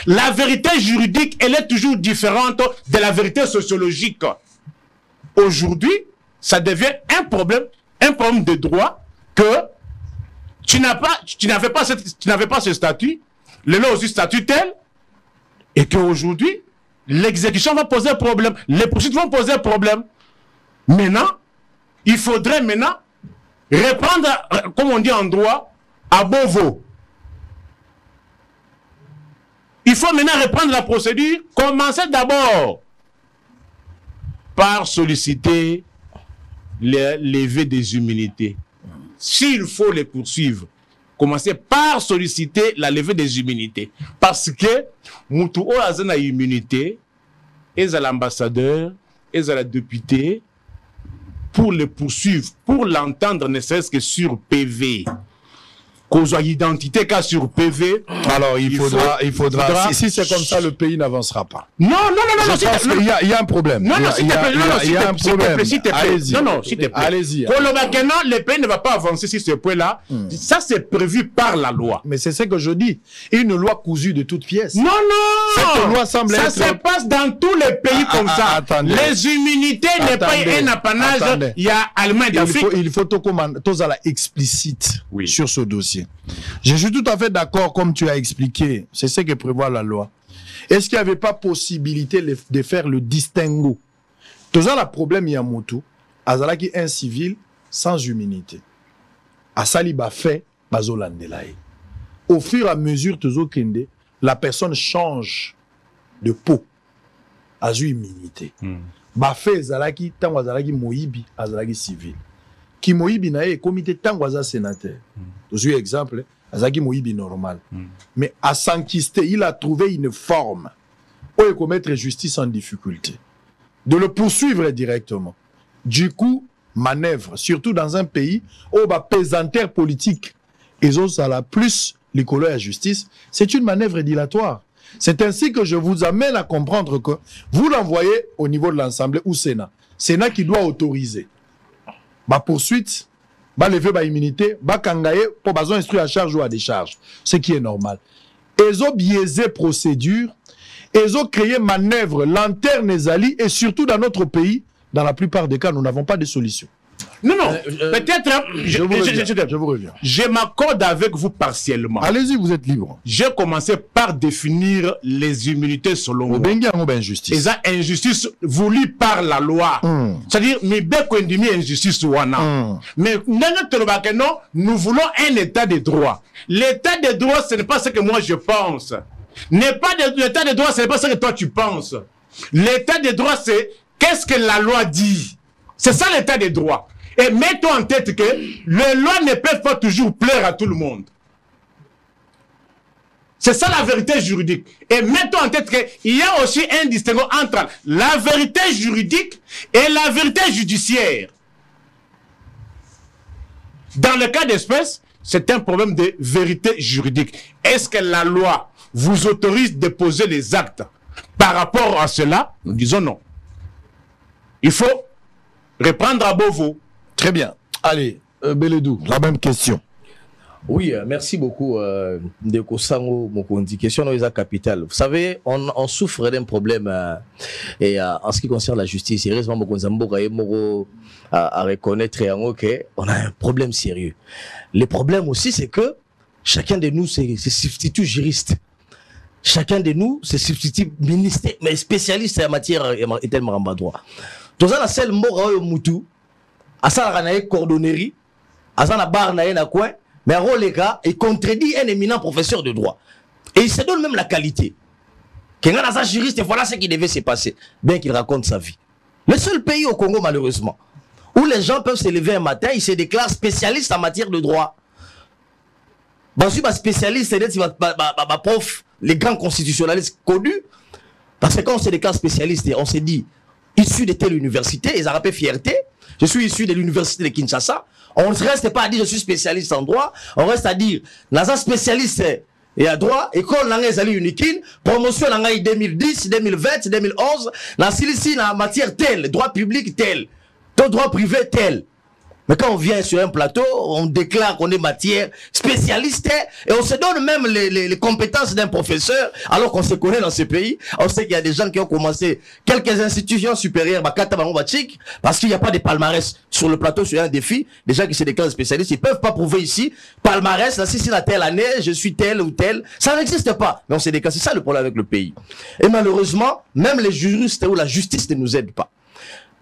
La vérité juridique, elle est toujours différente de la vérité sociologique. Aujourd'hui, ça devient un problème de droit que tu n'avais pas ce statut, le lot aussi statut tel, et qu'aujourd'hui, l'exécution va poser problème, les poursuites vont poser problème. Maintenant, il faudrait maintenant reprendre, comme on dit en droit, à Beauvau. Il faut maintenant reprendre la procédure, commencer d'abord par solliciter les levées des immunités. S'il faut les poursuivre, commencer par solliciter la levée des immunités. Parce que, Moutou a une immunité, et à l'ambassadeur, et à la députée, pour les poursuivre, pour l'entendre ne serait-ce que sur PV. Qu'on soit identité qu'à sur PV. Alors il faudra si c'est comme ça, le pays n'avancera pas. Non, il y a un problème. Non, s'il te plaît, il y a un problème. Allez-y. Non, s'il te plaît. Allez-y. Le pays ne va pas avancer sur ce point-là. Ça, c'est prévu par la loi. Mais c'est ce que je dis. Une loi cousue de toutes pièces. Non. Cette loi semble ça se passe dans tous les pays comme ça. Attendez. Les immunités n'est pas un apanage. Il y a Allemagne d'Afrique. Il faut tous à la explicite sur ce dossier. Je suis tout à fait d'accord, comme tu as expliqué, c'est ce que prévoit la loi. Est-ce qu'il n'y avait pas possibilité de faire le distinguo? Tout ça, le problème, il y a Moutou, Azala qui est un civil sans immunité. Asali ba fait, bazolandelaï. Au fur et à mesure, la personne change de peau. Azu immunité. Bafé Zalaki, tango Zalaki Moïbi, Azalaki civil. Qui Moïbi na e comité tango Azal sénateur. Vous avez exemple, Azalaki Moïbi normal. Mais à s'enquister, il a trouvé une forme où il commettre justice en difficulté. De le poursuivre directement. Du coup, manœuvre, surtout dans un pays où la pesanteur politique, ils ont ça la plus l'écolo et la justice, c'est une manœuvre dilatoire. C'est ainsi que je vous amène à comprendre que vous l'envoyez au niveau de l'Assemblée ou Sénat. Sénat qui doit autoriser. Bah poursuite, bah lever bah immunité, bah kangaye pour besoin instruire à charge ou à décharge. Ce qui est normal. Ils ont biaisé procédure, ils ont créé manœuvre, lanterne et zali, et surtout dans notre pays, dans la plupart des cas, nous n'avons pas de solution. Non, non, peut-être... Je vous reviens. Je m'accorde avec vous partiellement. Allez-y, vous êtes libre. J'ai commencé par définir les immunités selon moi. Injustice. Et ça, injustice voulue par la loi. C'est-à-dire, injustice mais non, nous voulons un état de droit. L'état de droit, ce n'est pas ce que moi je pense. L'état de droit, ce n'est pas ce que toi tu penses. L'état de droit, c'est qu'est-ce que la loi dit. C'est ça l'état de droit. Et mets-toi en tête que les lois ne peuvent pas toujours plaire à tout le monde. C'est ça la vérité juridique. Et mets-toi en tête qu'il y a aussi un distinguo entre la vérité juridique et la vérité judiciaire. Dans le cas d'espèce, c'est un problème de vérité juridique. Est-ce que la loi vous autorise de poser les actes par rapport à cela? Nous disons non. Il faut reprendre à Beauvau. Très bien. Allez, Beledou, la même question. Oui, merci beaucoup, Ndeko Sango Mokondi. Question dans capitale. Vous savez, on souffre d'un problème en ce qui concerne la justice. Heureusement, Mokonzambo à reconnaître qu'on a un problème sérieux. Le problème aussi, c'est que chacun de nous, c'est substitut juriste. Chacun de nous, c'est substitut ministère, mais spécialiste en matière et tellement en droit. Tout ça, la seule mort Moutou, à ça, on a une cordonnerie, à ça, on a barre, on a un coin, mais en les gars, il contredit un éminent professeur de droit. Et il se donne même la qualité. Quand on a un juriste, voilà ce qui devait se passer, bien qu'il raconte sa vie. Le seul pays au Congo, malheureusement, où les gens peuvent se lever un matin, ils se déclarent spécialistes en matière de droit. Bah, je suis spécialiste, c'est ma prof, les grands constitutionnalistes connus, parce que quand on se déclare spécialiste, on se dit, issu de telle université, ils ont rappelé fierté, je suis issu de l'université de Kinshasa, on ne reste pas à dire je suis spécialiste en droit, on reste à dire, naza spécialiste et à droit, école Nanga Zali Unikin, promotion Nanga 2010, 2020, 2011, dans ici, dans matière telle, droit public tel, droit privé tel. Mais quand on vient sur un plateau, on déclare qu'on est matière spécialiste et on se donne même les compétences d'un professeur alors qu'on se connaît dans ce pays. On sait qu'il y a des gens qui ont commencé quelques institutions supérieures parce qu'il n'y a pas de palmarès sur le plateau sur un défi. Des gens qui se déclarent spécialistes, ils ne peuvent pas prouver ici palmarès, là, si c'est la telle année, je suis tel ou tel. Ça n'existe pas. Mais on se déclare. C'est ça le problème avec le pays. Et malheureusement, même les juristes ou la justice ne nous aident pas.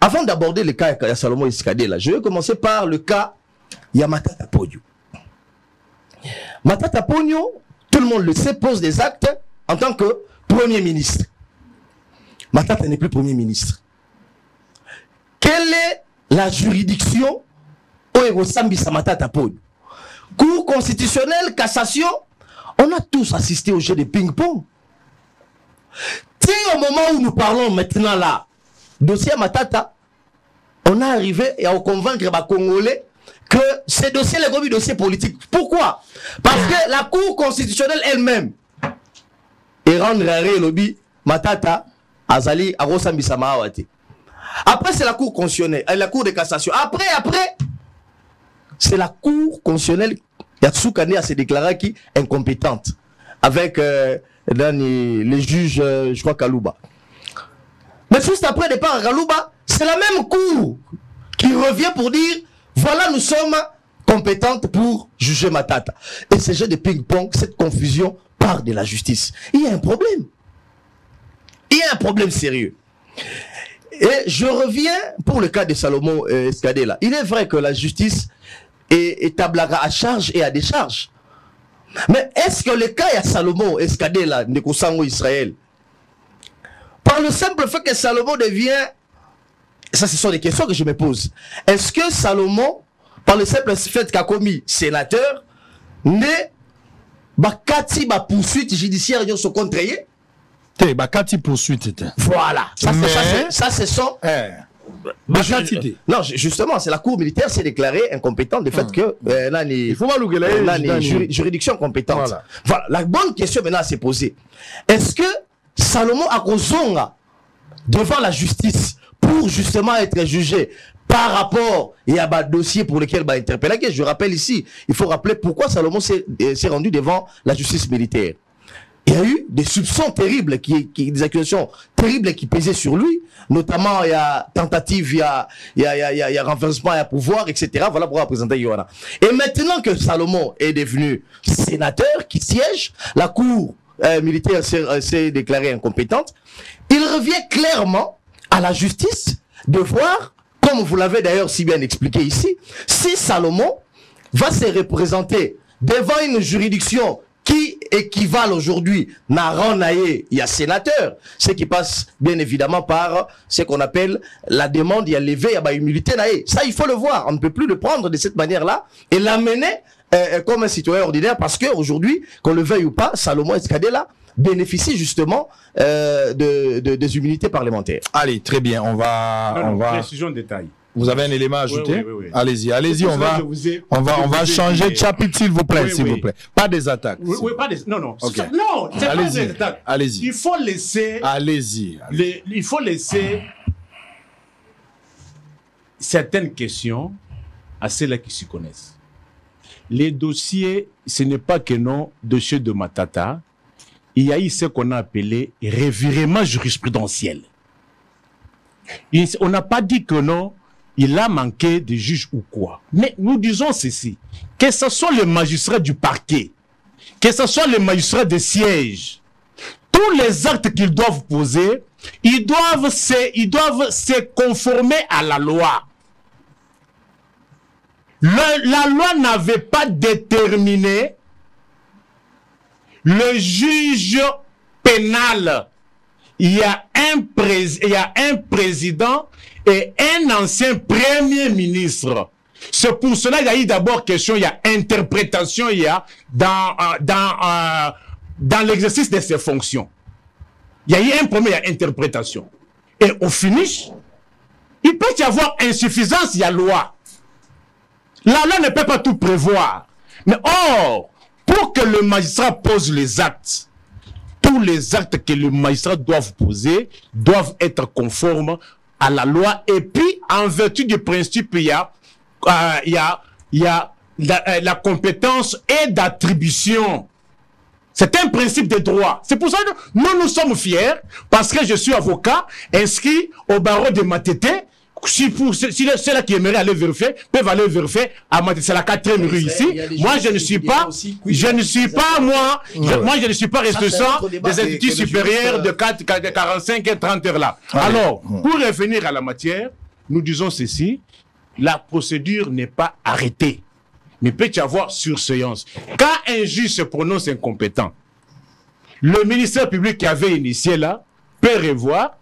Avant d'aborder le cas de Salomon Iskadé, je vais commencer par le cas Matata Ponyo. Matata Ponyo, tout le monde le sait, pose des actes en tant que Premier ministre. Matata n'est plus Premier ministre. Quelle est la juridiction au Sambisa Matata Ponyo? Cour constitutionnelle, cassation, on a tous assisté au jeu de ping-pong. Au moment où nous parlons maintenant là, dossier Matata, on a arrivé à convaincre les Congolais que ce dossier est un dossier politique. Pourquoi? Parce que la Cour constitutionnelle elle-même est rendre le lobby Matata Azali Arosambisa Mahawati. Après c'est la Cour constitutionnelle, la Cour de cassation. Après, c'est la Cour constitutionnelle Yatsoukane à se déclarer qui est incompétente avec les juges, je crois Kalouba. Mais juste après le départ à Kalouba, c'est la même cour qui revient pour dire voilà, nous sommes compétentes pour juger Matata. Et ce jeu de ping-pong, cette confusion part de la justice. Il y a un problème. Il y a un problème sérieux. Et je reviens pour le cas de Salomon Iskadé là. Il est vrai que la justice établira à charge et à décharge. Mais est-ce que le cas de Salomon Iskadé là, Ndeko Sango Israël, par le simple fait que Salomon devient... Ça, ce sont des questions que je me pose. Est-ce que Salomon, par le simple fait qu'a commis sénateur, n'est Bakati ba poursuite judiciaire se contre lui? Bakati poursuite. Voilà. Ça, c'est son... Non, justement, c'est la cour militaire s'est déclarée incompétente du fait que il faut pas juridiction compétente. Voilà. La bonne question maintenant à se poser. Est-ce que Salomon a kozonga devant la justice pour justement être jugé par rapport et à un dossier pour lequel il va interpeller? Je rappelle ici, il faut rappeler pourquoi Salomon s'est rendu devant la justice militaire. Il y a eu des soupçons terribles, des accusations terribles qui pesaient sur lui, notamment il y a tentative, il y a renversement à pouvoir, etc. Voilà pourquoi présenter Yohana. Et maintenant que Salomon est devenu sénateur qui siège, la cour militaire s'est déclarée incompétente, il revient clairement à la justice de voir, comme vous l'avez d'ailleurs si bien expliqué ici, si Salomon va se représenter devant une juridiction qui équivalent aujourd'hui il y a sénateur, ce qui passe bien évidemment par ce qu'on appelle la demande, il y a levé, il y a humilité. Ça, il faut le voir. On ne peut plus le prendre de cette manière-là et l'amener comme un citoyen ordinaire parce qu'aujourd'hui, qu'on le veuille ou pas, Salomon Escadela bénéficie justement des immunités parlementaires. Allez, très bien. On va... Précision de détail. Vous avez un élément à ajouter? Oui. Allez-y, on va changer de chapitre, s'il vous plaît, s'il vous plaît. Pas des attaques. Oui, pas des... Non. Okay. Non, c'est pas des attaques. Allez-y. Il faut laisser... Allez-y. Il faut laisser certaines questions à ceux-là qui s'y connaissent. Les dossiers, ce n'est pas que non, dossier de Matata. Il y a eu ce qu'on a appelé revirement jurisprudentiel. On n'a pas dit que non, il a manqué de juges ou quoi. Mais nous disons ceci, que ce soit les magistrats du parquet, que ce soit les magistrats de siège, tous les actes qu'ils doivent poser, ils doivent se conformer à la loi. La loi n'avait pas déterminé le juge pénal. Il y a un président et un ancien premier ministre. C'est pour cela qu'il y a eu d'abord question, il y a interprétation, il y a dans l'exercice de ses fonctions. Il y a eu un premier, il y a interprétation. Et au finish, il peut y avoir insuffisance, il y a loi. La loi ne peut pas tout prévoir. Mais or, pour que le magistrat pose les actes, tous les actes que les magistrats doivent poser doivent être conformes à la loi. Et puis, en vertu du principe, il y a la compétence et d'attribution. C'est un principe de droit. C'est pour ça que nous sommes fiers, parce que je suis avocat, inscrit au barreau de Matete. Si ceux-là qui aimeraient aller vérifier, peuvent aller vérifier à Matete. C'est la 4e rue ici. Moi, je ne suis pas ressortissant des instituts supérieurs de 45 et 30 heures là. Alors, pour revenir à la matière, nous disons ceci, la procédure n'est pas arrêtée. Mais peut y avoir surséance. Quand un juge se prononce incompétent, le ministère public qui avait initié là peut revoir,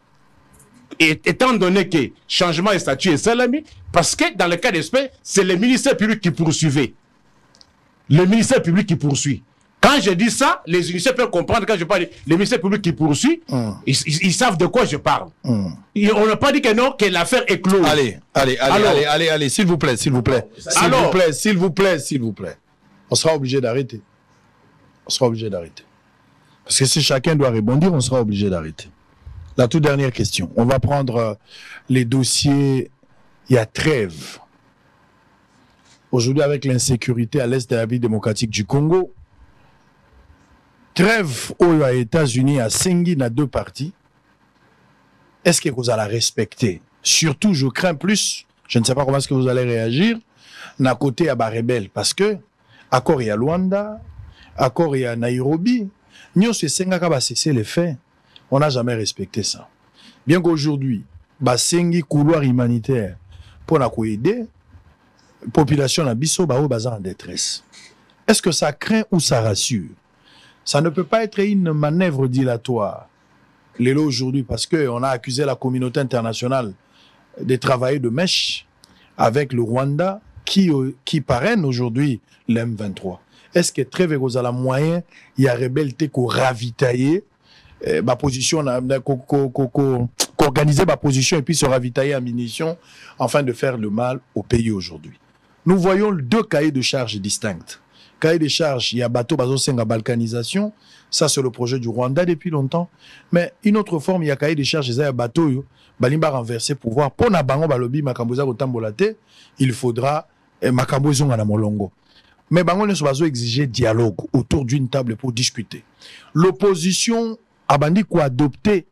et étant donné que changement de statut est salami, parce que dans le cas d'espèce, c'est le ministère public qui poursuivait. Le ministère public qui poursuit. Quand je dis ça, les uniciens peuvent comprendre quand je parle le ministère public qui poursuit, ils savent de quoi je parle. On n'a pas dit que non, que l'affaire est close. Allez, s'il vous plaît. S'il vous plaît. On sera obligé d'arrêter. Parce que si chacun doit rebondir, on sera obligé d'arrêter. La toute dernière question. On va prendre les dossiers. Il y a trêve. Aujourd'hui, avec l'insécurité à l'est de la République démocratique du Congo, trêve aux États-Unis à Sengi dans 2 parties. Est-ce que vous allez respecter? Surtout, je crains plus, je ne sais pas comment est-ce que vous allez réagir, d'un côté à Barebel, parce que, accord il y a Luanda, accord il y a Nairobi, nous, c'est Senga va cesser les faits. On n'a jamais respecté ça. Bien qu'aujourd'hui, Sengi couloir humanitaire, pour nous aider, la population a biso en détresse. Est-ce que ça craint ou ça rassure? Ça ne peut pas être une manœuvre dilatoire Lélo aujourd'hui, parce qu'on a accusé la communauté internationale de travailler de mèche avec le Rwanda qui parraine aujourd'hui l'M23. Est-ce que très à la moyen, il y a rebelle qu'on ravitailler ma position, qu'organiser ma position et puis se ravitailler en munitions afin de faire le mal au pays aujourd'hui. Nous voyons deux cahiers de charges distincts. Cahier de charges, il y a bateau bazosenga balkanisation, ça c'est le projet du Rwanda depuis longtemps. Mais une autre forme, il y a cahier de charges, il y a bateau, balimba renverser pouvoir. Pour na bango balobi makamboza kotambolate, il faudra makambozo na molongo. Mais bango ne soit exiger dialogue autour d'une table pour discuter. L'opposition a bandit quoi adopter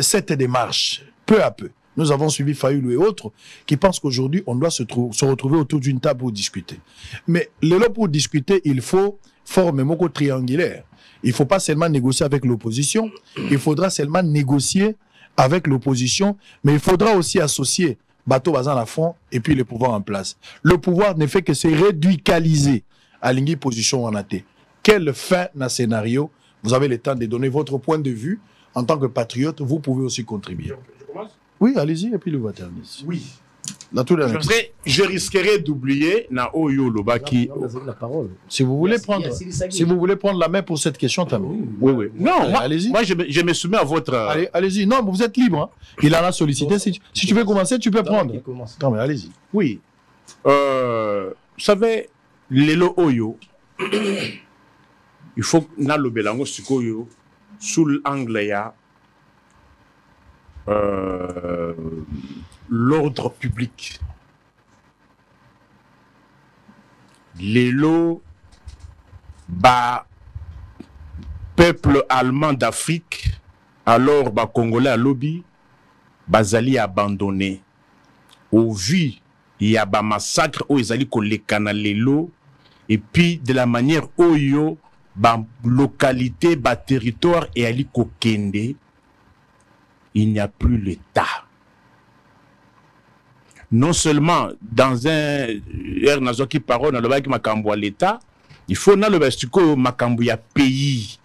cette démarche peu à peu. Nous avons suivi Fayoulou et autres qui pensent qu'aujourd'hui, on doit se retrouver autour d'une table pour discuter. Mais pour discuter, il faut former un triangulaire. Il ne faut pas seulement négocier avec l'opposition, il faudra seulement négocier avec l'opposition, mais il faudra aussi associer bateau bazan à fond et puis le pouvoir en place. Le pouvoir ne fait que se réduicaliser à l'ingui position en athée. Quelle fin dans scénario? Vous avez le temps de donner votre point de vue. En tant que patriote, vous pouvez aussi contribuer. Je commence? Oui, allez-y, et puis le va terminer. Oui. Je risquerais d'oublier na Oyo Lobaki. Si vous voulez prendre la main pour cette question, Tamou. Oui. Non, allez-y. Moi, je me soumets à votre. Allez-y. Non, vous êtes libre. Hein. Il en a sollicité. Si tu veux commencer, tu peux prendre. Non, mais allez-y. Oui. Vous savez, Lelo Oyo, il faut que le Belango Sukoyo, sous l'angle, l'ordre public. Lelo, peuple allemand d'Afrique, alors Congolais à lobby, bazali abandonné. Au vu, il y a un massacre où ils allaient kolekana lelo, et puis de la manière où yo localité, territoire et ali kokende, il n'y a plus l'État. Non seulement dans un air nazo qui parole dans le bac makambo l'État, il faut dans le bastuko makambo ya pays.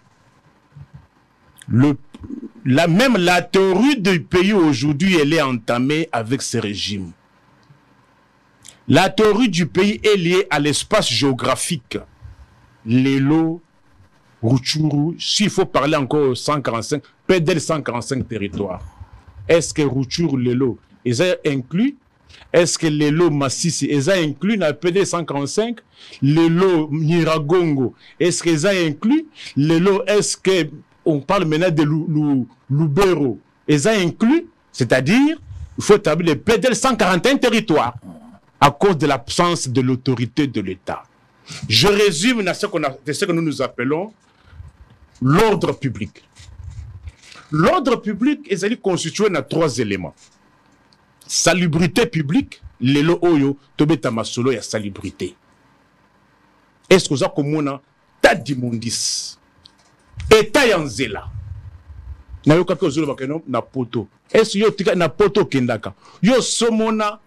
La théorie du pays aujourd'hui, elle est entamée avec ce régime. La théorie du pays est liée à l'espace géographique. Lelo, Rutshuru, s'il faut parler encore 145, peut-être 145 territoires. Est-ce que Rutshuru, Lelo, ils ont inclus? Est-ce que Lelo, Massisi, ils ont inclus dans PD 145? Lelo, Nyiragongo, est-ce qu'ils ont inclus? Lelo, est-ce que on parle maintenant de Lubero, ils ont inclus? C'est-à-dire, il faut établir les PD 141 territoires à cause de l'absence de l'autorité de l'État. Je résume de ce que nous appelons l'ordre public. L'ordre public est constitué de 3 éléments. Salubrité publique, lelo oyo, tobeta masolo ya salubrité. Est-ce que vous avez comme tadimondis? État yanzela. Na yo kako zolo bakeno na poto. Est-ce que yo tika na poto kendaka? Yo somona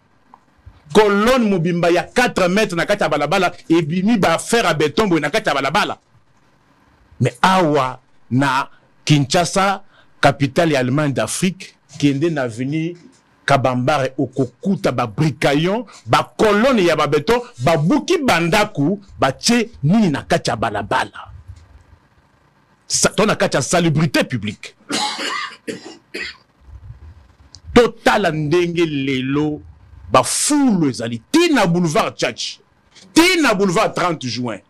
colonne mobimba ya 4 mètres na kati ya balabala et bimi ba fer à béton bo na kati ya balabala. Mais awa na Kinshasa, capitale allemande d'Afrique, kende na veni Kabambare okokuta ba bricaillon, ba colonne ya ba béton, ba buki bandaku, ba tche nini na kati ya balabala. Ton na kati ya salubrité publique. Total ndenge lelo ba foule ezali tina boulevard Tchatch, tina boulevard 30 juin.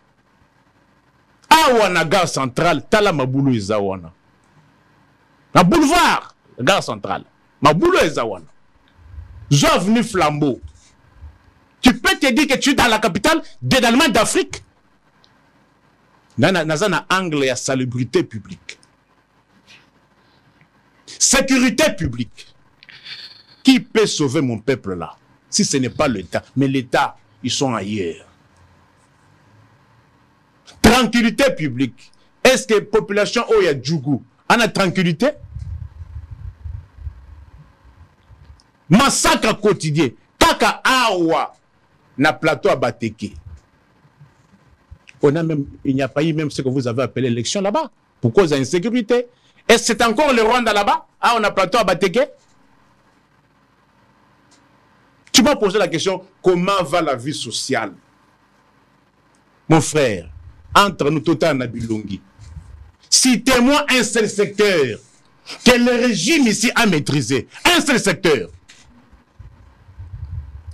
Awa na gare centrale tala mabulu ezawana. Na boulevard gare centrale, mabulu ezawana. Zo avenue Flambeau. Tu peux te dire que tu es dans la capitale d'Allemagne d'Afrique. Nazana angle ya salubrité publique. Sécurité publique. Qui peut sauver mon peuple là? Si ce n'est pas l'État. Mais l'État, ils sont ailleurs. Tranquillité publique. Est-ce que la population où il y a Djougou a tranquillité? Massacre quotidien. Kaka awa na plateau à Bateke. Il n'y a pas eu même ce que vous avez appelé l'élection là-bas. Pourquoi il y a insécurité? Est-ce que c'est encore le Rwanda là-bas? Ah, on a plateau à Bateke. Tu m'as posé la question, comment va la vie sociale? Mon frère, entre nous, Tota Nabilongi, citez-moi un seul secteur que le régime ici a maîtrisé. Un seul secteur.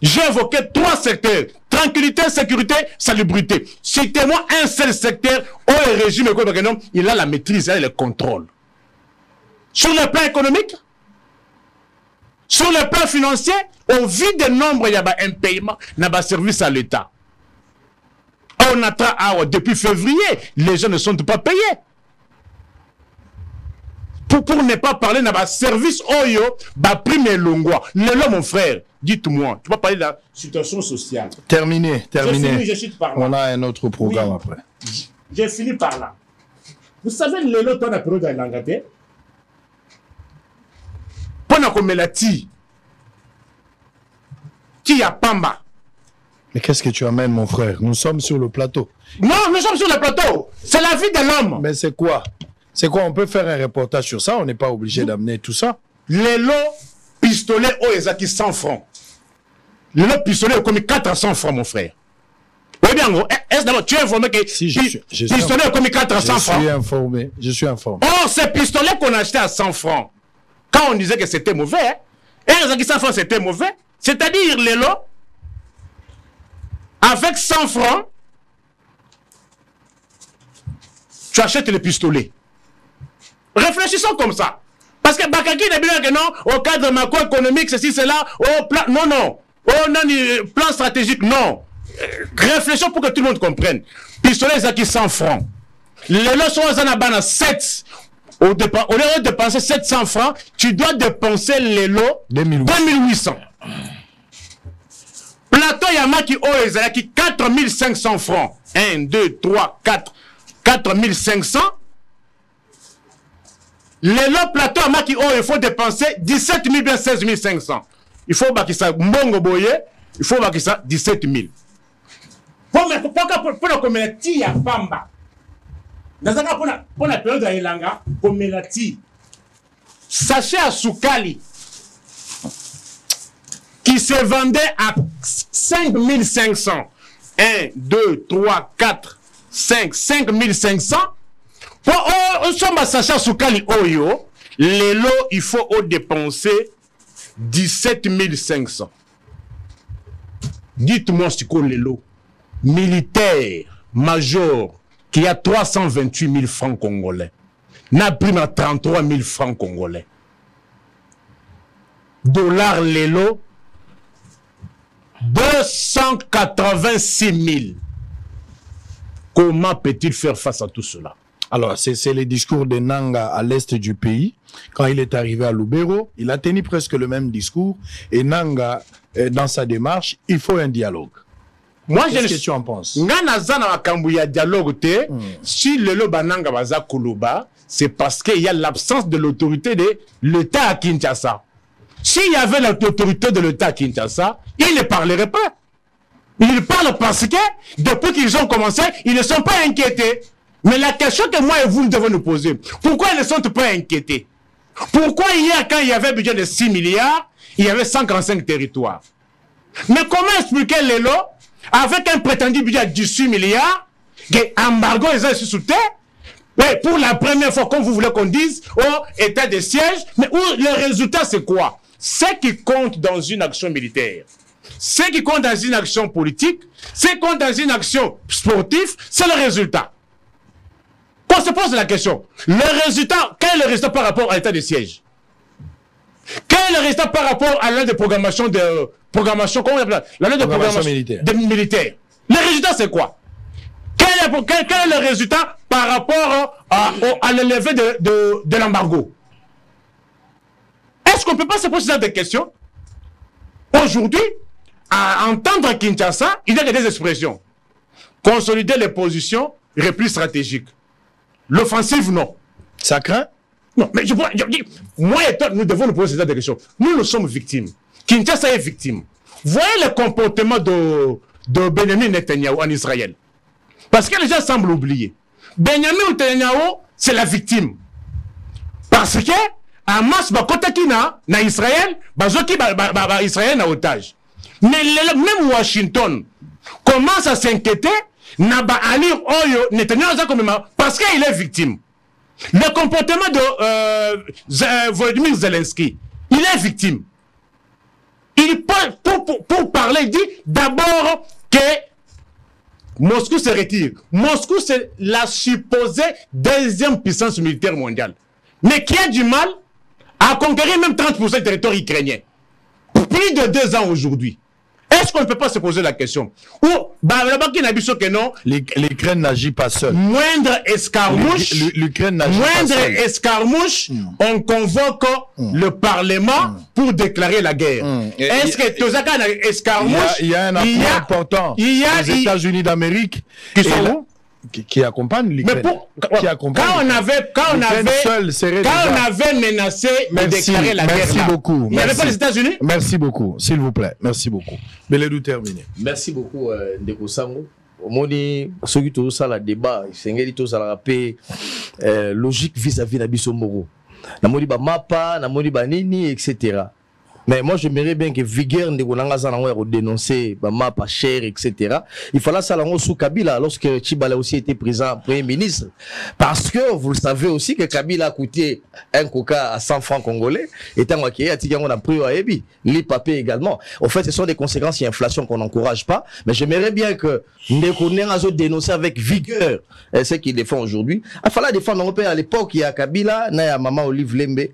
J'ai évoqué 3 secteurs. Tranquillité, sécurité, salubrité. Citez-moi un seul secteur où le régime, il a la maîtrise, il a le contrôle. Sur le plan économique, sur le plan financier, au vu des nombres, il y a un paiement, il y a un service à l'État. On attend, depuis février, les gens ne sont pas payés. Pour ne pas parler de service Oyo, prime et longwa. Lelo, mon frère, dites-moi, tu vas parler de la situation sociale. Terminé. Je suis par là. On a un autre programme après. J'ai fini par là. Vous savez, Lelo, ton apéro dans l'Angleterre, pendant qu'on met la ti, qui a Pamba. Mais qu'est-ce que tu amènes, mon frère? Nous sommes sur le plateau. Non, nous sommes sur le plateau. C'est la vie de l'homme. Mais c'est quoi? C'est quoi? On peut faire un reportage sur ça, on n'est pas obligé d'amener tout ça. Les lots pistolets au Ezaki 100 francs. Les lots pistolets ont commis 400 francs, mon frère. Oui, bien, est-ce d'abord tu es informé que si, pistolets ont commis 400 francs? Je suis informé. Or, ces pistolets qu'on a achetés à 100 francs, quand on disait que c'était mauvais, et Ezaki 100 francs c'était mauvais, c'est-à-dire les lots, avec 100 francs, tu achètes les pistolets. Réfléchissons comme ça. Parce que Bakaki n'est bien que non, au cadre macroéconomique, ceci, cela, au plan, non, au plan stratégique, non. Réfléchissons pour que tout le monde comprenne. Pistolet, c'est qui 100 francs. Les lots sont à 7. Au lieu de dépenser 700 francs, tu dois dépenser les lots 2800. Plateau Yamaki Oezaki 4500 francs. 1, 2, 3, 4. 4500. Les lots plateau Yamaki il faut dépenser 17 000 bien 16 500. Il faut que ça mbongo boye, il faut que ça 17 000. Pour la communauté ya Pamba. Pour la période de Ilanga, communauté. Sachet à Soukali qui se vendait à 5 500. 1, 2, 3, 4, 5, 5 500. Pour sachet à Soukali Oyo, les lots, il faut dépenser 17 500. Dites-moi ce qu'on les lots. Militaire, major, qui a 328 000 francs congolais. N'a pris à 33 000 francs congolais. Dollars les lots, 286 000. Comment peut-il faire face à tout cela? Alors, c'est les discours de Nanga à l'est du pays. Quand il est arrivé à Lubero, il a tenu presque le même discours. Et Nanga, dans sa démarche, il faut un dialogue. Moi, qu'est-ce que tu en penses? Si le Lobananga Baza Koulouba, c'est parce qu'il y a l'absence de l'autorité de l'État à Kinshasa. S'il y avait l'autorité de l'État à Kinshasa, ils ne parleraient pas. Ils parlent parce que, depuis qu'ils ont commencé, ils ne sont pas inquiétés. Mais la question que moi et vous devons nous poser, pourquoi ils ne sont pas inquiétés? Pourquoi hier, quand il y avait un budget de 6 milliards, il y avait 145 territoires? Mais comment expliquer les lots avec un prétendu budget de 18 milliards, que embargo est sous terre, mais pour la première fois, comme vous voulez qu'on dise, au état de siège, mais où le résultat c'est quoi? Ce qui compte dans une action militaire, ce qui compte dans une action politique, ce qui compte dans une action sportive, c'est le résultat. Qu'on se pose la question, le résultat, quel est le résultat par rapport à l'état de siège? Quel est le résultat par rapport à l'aide de programmation comment on appelle la loi de programmation militaire. Le résultat, c'est quoi? Quel est le résultat par rapport à l'élevée de l'embargo? Est-ce qu'on ne peut pas se poser des questions? Aujourd'hui, à entendre Kinshasa, il y a des expressions. Consolider les positions, repli stratégique. L'offensive, non. Ça craint? Non, mais moi et toi, nous devons nous poser des questions. Nous sommes victimes. Kinshasa est victime. Voyez le comportement de Benjamin Netanyahu en Israël. Parce que les gens semblent oublier. Benjamin Netanyahu, c'est la victime. Parce que Hamas bakotaki na Israël, bazoki Israël na otage. Mais même Washington commence à s'inquiéter na ba Ali Oyo Netanyahu parce qu'il est victime. Le comportement de Volodymyr Zelensky, il est victime. Il pour parler, il dit d'abord que Moscou se retire. Moscou, c'est la supposée deuxième puissance militaire mondiale. Mais qui a du mal à conquérir même 30% du territoire ukrainien. Plus de 2 ans aujourd'hui. Est-ce qu'on ne peut pas se poser la question? Ou, là-bas, qui n'a vu que non? L'Ukraine n'agit pas seule. Moindre escarmouche. L'Ukraine n'agit pas seule. Moindre escarmouche, on convoque le Parlement pour déclarer la guerre. Est-ce que Tozaka a escarmouche? Il y a un appui important. Il y a les États-Unis d'Amérique qui accompagnent l'Ukraine. Quand on avait menacé de déclarer la guerre. Merci beaucoup. Il n'y avait pas les États-Unis? Merci beaucoup, s'il vous plaît. Merci beaucoup. Beledou terminé. Merci beaucoup, Ndeko Sango. Omoni, ceux qui ont ça, le débat, c'est un peu logique vis-à-vis de Bissomoro. Namoni ba mapa, namoni ba nini, etc. Mais moi, j'aimerais bien que vigueur ne dénoncer ma pas cher, etc. Il fallait ça sous Kabila lorsque Tchibala aussi était présent Premier ministre. Parce que vous le savez aussi que Kabila a coûté un coca à 100 francs congolais. Et tant qu'il y a on a pris à Ebi, les papiers également. En fait, ce sont des conséquences de l'inflation qu'on n'encourage pas. Mais j'aimerais bien que nous dénoncer avec vigueur ce qu'ils défendent aujourd'hui. Il fallait défendre l'Européen à l'époque, il y a Kabila, il y a Maman Olive Lembe.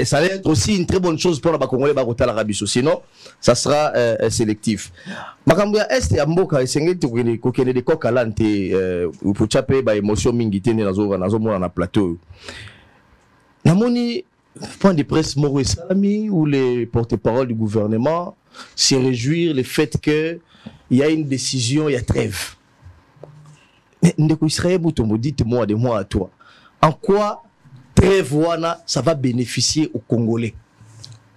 Ça allait être aussi une très bonne chose pour les Congolais. Sinon, ça sera sélectif. Makambouya Est et Amboka esengeli kokende de kokalante pour chaper ba émotion mingi tene nazo mona na plateau. Namoni point de presse Moro Salami ou les porte-parole du gouvernement se réjouir le fait que il y a une décision, il y a trêve. Mais ndeko Israël Mutombo, dites-moi de moi à toi. En quoi trêve wana ça va bénéficier aux Congolais?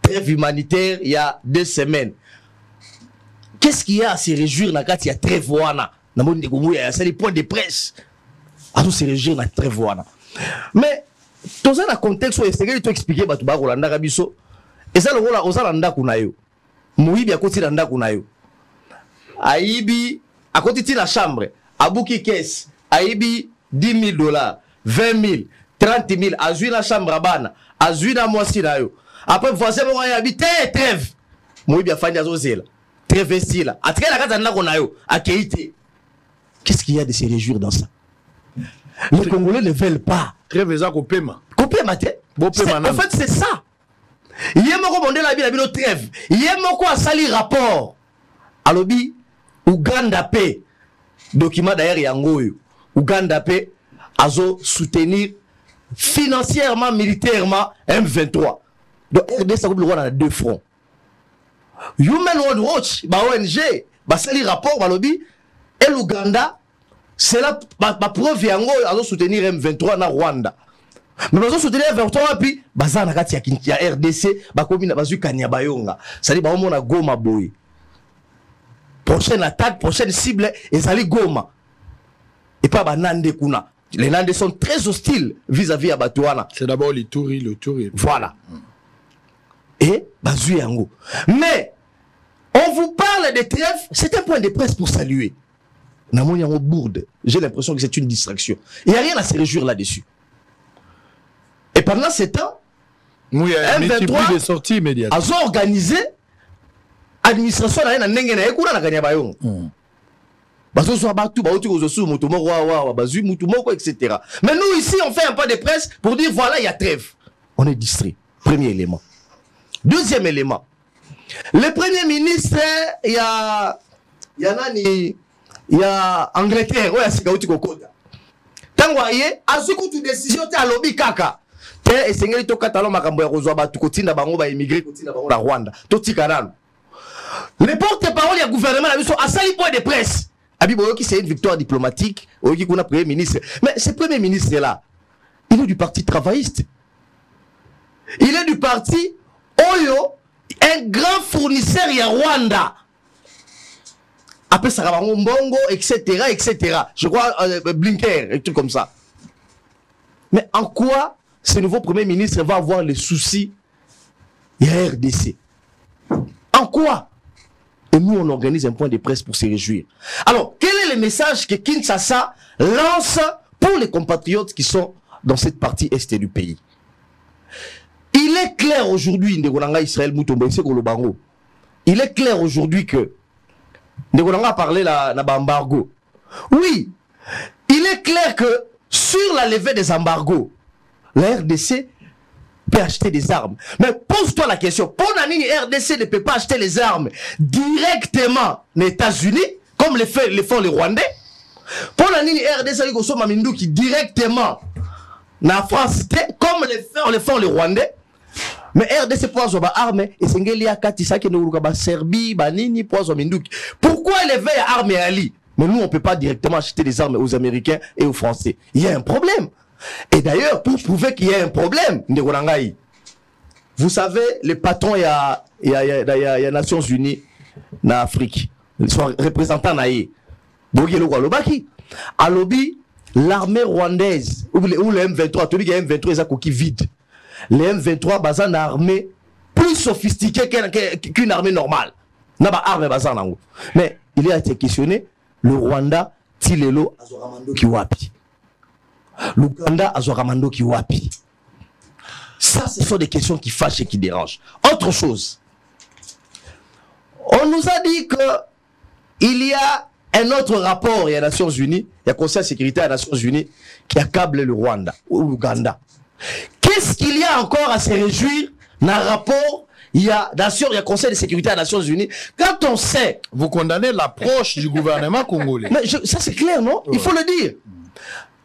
Trêve humanitaire il y a 2 semaines. Qu'est-ce qu'il y a à se réjouir dans il y a trêve wana? C'est les points de presse. À se réjouir dans trêve wana. Mais dans un contexte où il faut expliquer que tu vas Rolanda Rabiso et ça le rôle aux Alanda Kunayo. Mouibi à côté d'Anda Kunayo. Aïbi à côté de la chambre. Abouki caisse. Aïbi $10,000, 20,000, 30,000. Azui la chambre à Bana. Azui na moisi nayo. Après, voici mon habité, trêve. Moi, bien, Fanny Azozela. Trêve ici, là. A très la case d'Anna Konayo. A Keïté. Qu'est-ce qu'il y a de se réjouir dans ça? Les Congolais ne veulent pas. Trêve ça, Kopema. Kopema, en fait, c'est ça. Il y a mon commandé la ville, la trêve. Il y a mon quoi sali rapport. Alobi, Uganda paix. Document d'ailleurs, Yangoyo. Uganda paix. Azo soutenir financièrement, militairement, M23. Donc, RDC a 2 fronts. Human Rights Watch, ONG, c'est le rapport, et l'Ouganda, c'est la preuve de soutenir M23 na Rwanda. Mais nous soutenir M23, puis, il y a RDC, c'est-à-dire qu'il y a Goma Boy. Prochaine attaque, prochaine cible, et ça Goma. Et pas Nande Kuna. Les Nandais sont très hostiles vis-à-vis à Batouana. C'est d'abord le Touri. Voilà. Et Bazouyango. Mais on vous parle de trêve, c'est un point de presse pour saluer. Namoniango bourde. J'ai l'impression que c'est une distraction. Il n'y a rien à se réjouir là-dessus. Et pendant ce temps, il y a un multiple de sorties immédiates. Ils ont organisé l'administration de la Nengena. Etc. Mais nous ici on fait un pas de presse pour dire voilà il y a trêve. On est distrait. Premier élément. Deuxième élément. Le premier ministre il y a Angleterre ouais c'est Kauti Kokota. Tangoye azukutu décision ta lobby kaka. Te esengeli to katalo makambo ya kozwa batu kotinda bango ba immigré kotinda bango na Rwanda. To tikanalo. Les porte-parole du gouvernement a sali point de presse. Abiboyoki, c'est une victoire diplomatique. Oyoki qu'on a premier ministre. Mais ce premier ministre-là, il est du parti travailliste. Il est du parti Oyo, un grand fournisseur à Rwanda. Après ça, Mbongo, etc., etc. Je crois Blinker, et tout comme ça. Mais en quoi ce nouveau Premier ministre va avoir les soucis de RDC. En quoi? Et nous, on organise un point de presse pour se réjouir. Alors, quel est le message que Kinshasa lance pour les compatriotes qui sont dans cette partie est du pays? Il est clair aujourd'hui, Israël Moutombo, il est clair aujourd'hui que Ndegonanga a parlé là, embargo. Oui, il est clair que sur la levée des embargos, la RDC peut acheter des armes. Mais pose-toi la question, pour la RDC ne peut pas acheter les armes directement aux États-Unis, comme le font les Rwandais. Pour la RDC qui directement na France, comme le font les Rwandais. Mais RDC pour avoir des armes, et c'est Ngelia Katisa qui nous a Serbie, Banini, pour avoir Mindouk. Pourquoi lever armes et Ali? Mais nous, on ne peut pas directement acheter des armes aux Américains et aux Français. Il y a un problème. Et d'ailleurs, pour prouver qu'il y a un problème, vous savez, les patrons, il y a Nations Unies en Afrique, ils sont représentants naïe. À lobby, l'armée rwandaise, ou le M23, tu dis qu'il y a M23, ils ont coquille vide. Les M23 basent une armée plus sophistiquée qu'une armée normale. Mais il a été questionné, le Rwanda, Tilelo, Azoramando Kiwapi. L'Ouganda, Azoramando Kiwapi. Ça, ce sont des questions qui fâchent et qui dérangent. Autre chose. On nous a dit qu'il y a un autre rapport, il y a Nations Unies, il y a Conseil de sécurité à Nations Unies qui accable le Rwanda ou l'Ouganda. Qu'est-ce qu'il y a encore à se réjouir dans un rapport? Il y a Conseil de sécurité des Nations Unies. Quand on sait... Vous condamnez l'approche du gouvernement congolais. Mais ça c'est clair, non? Il faut le dire.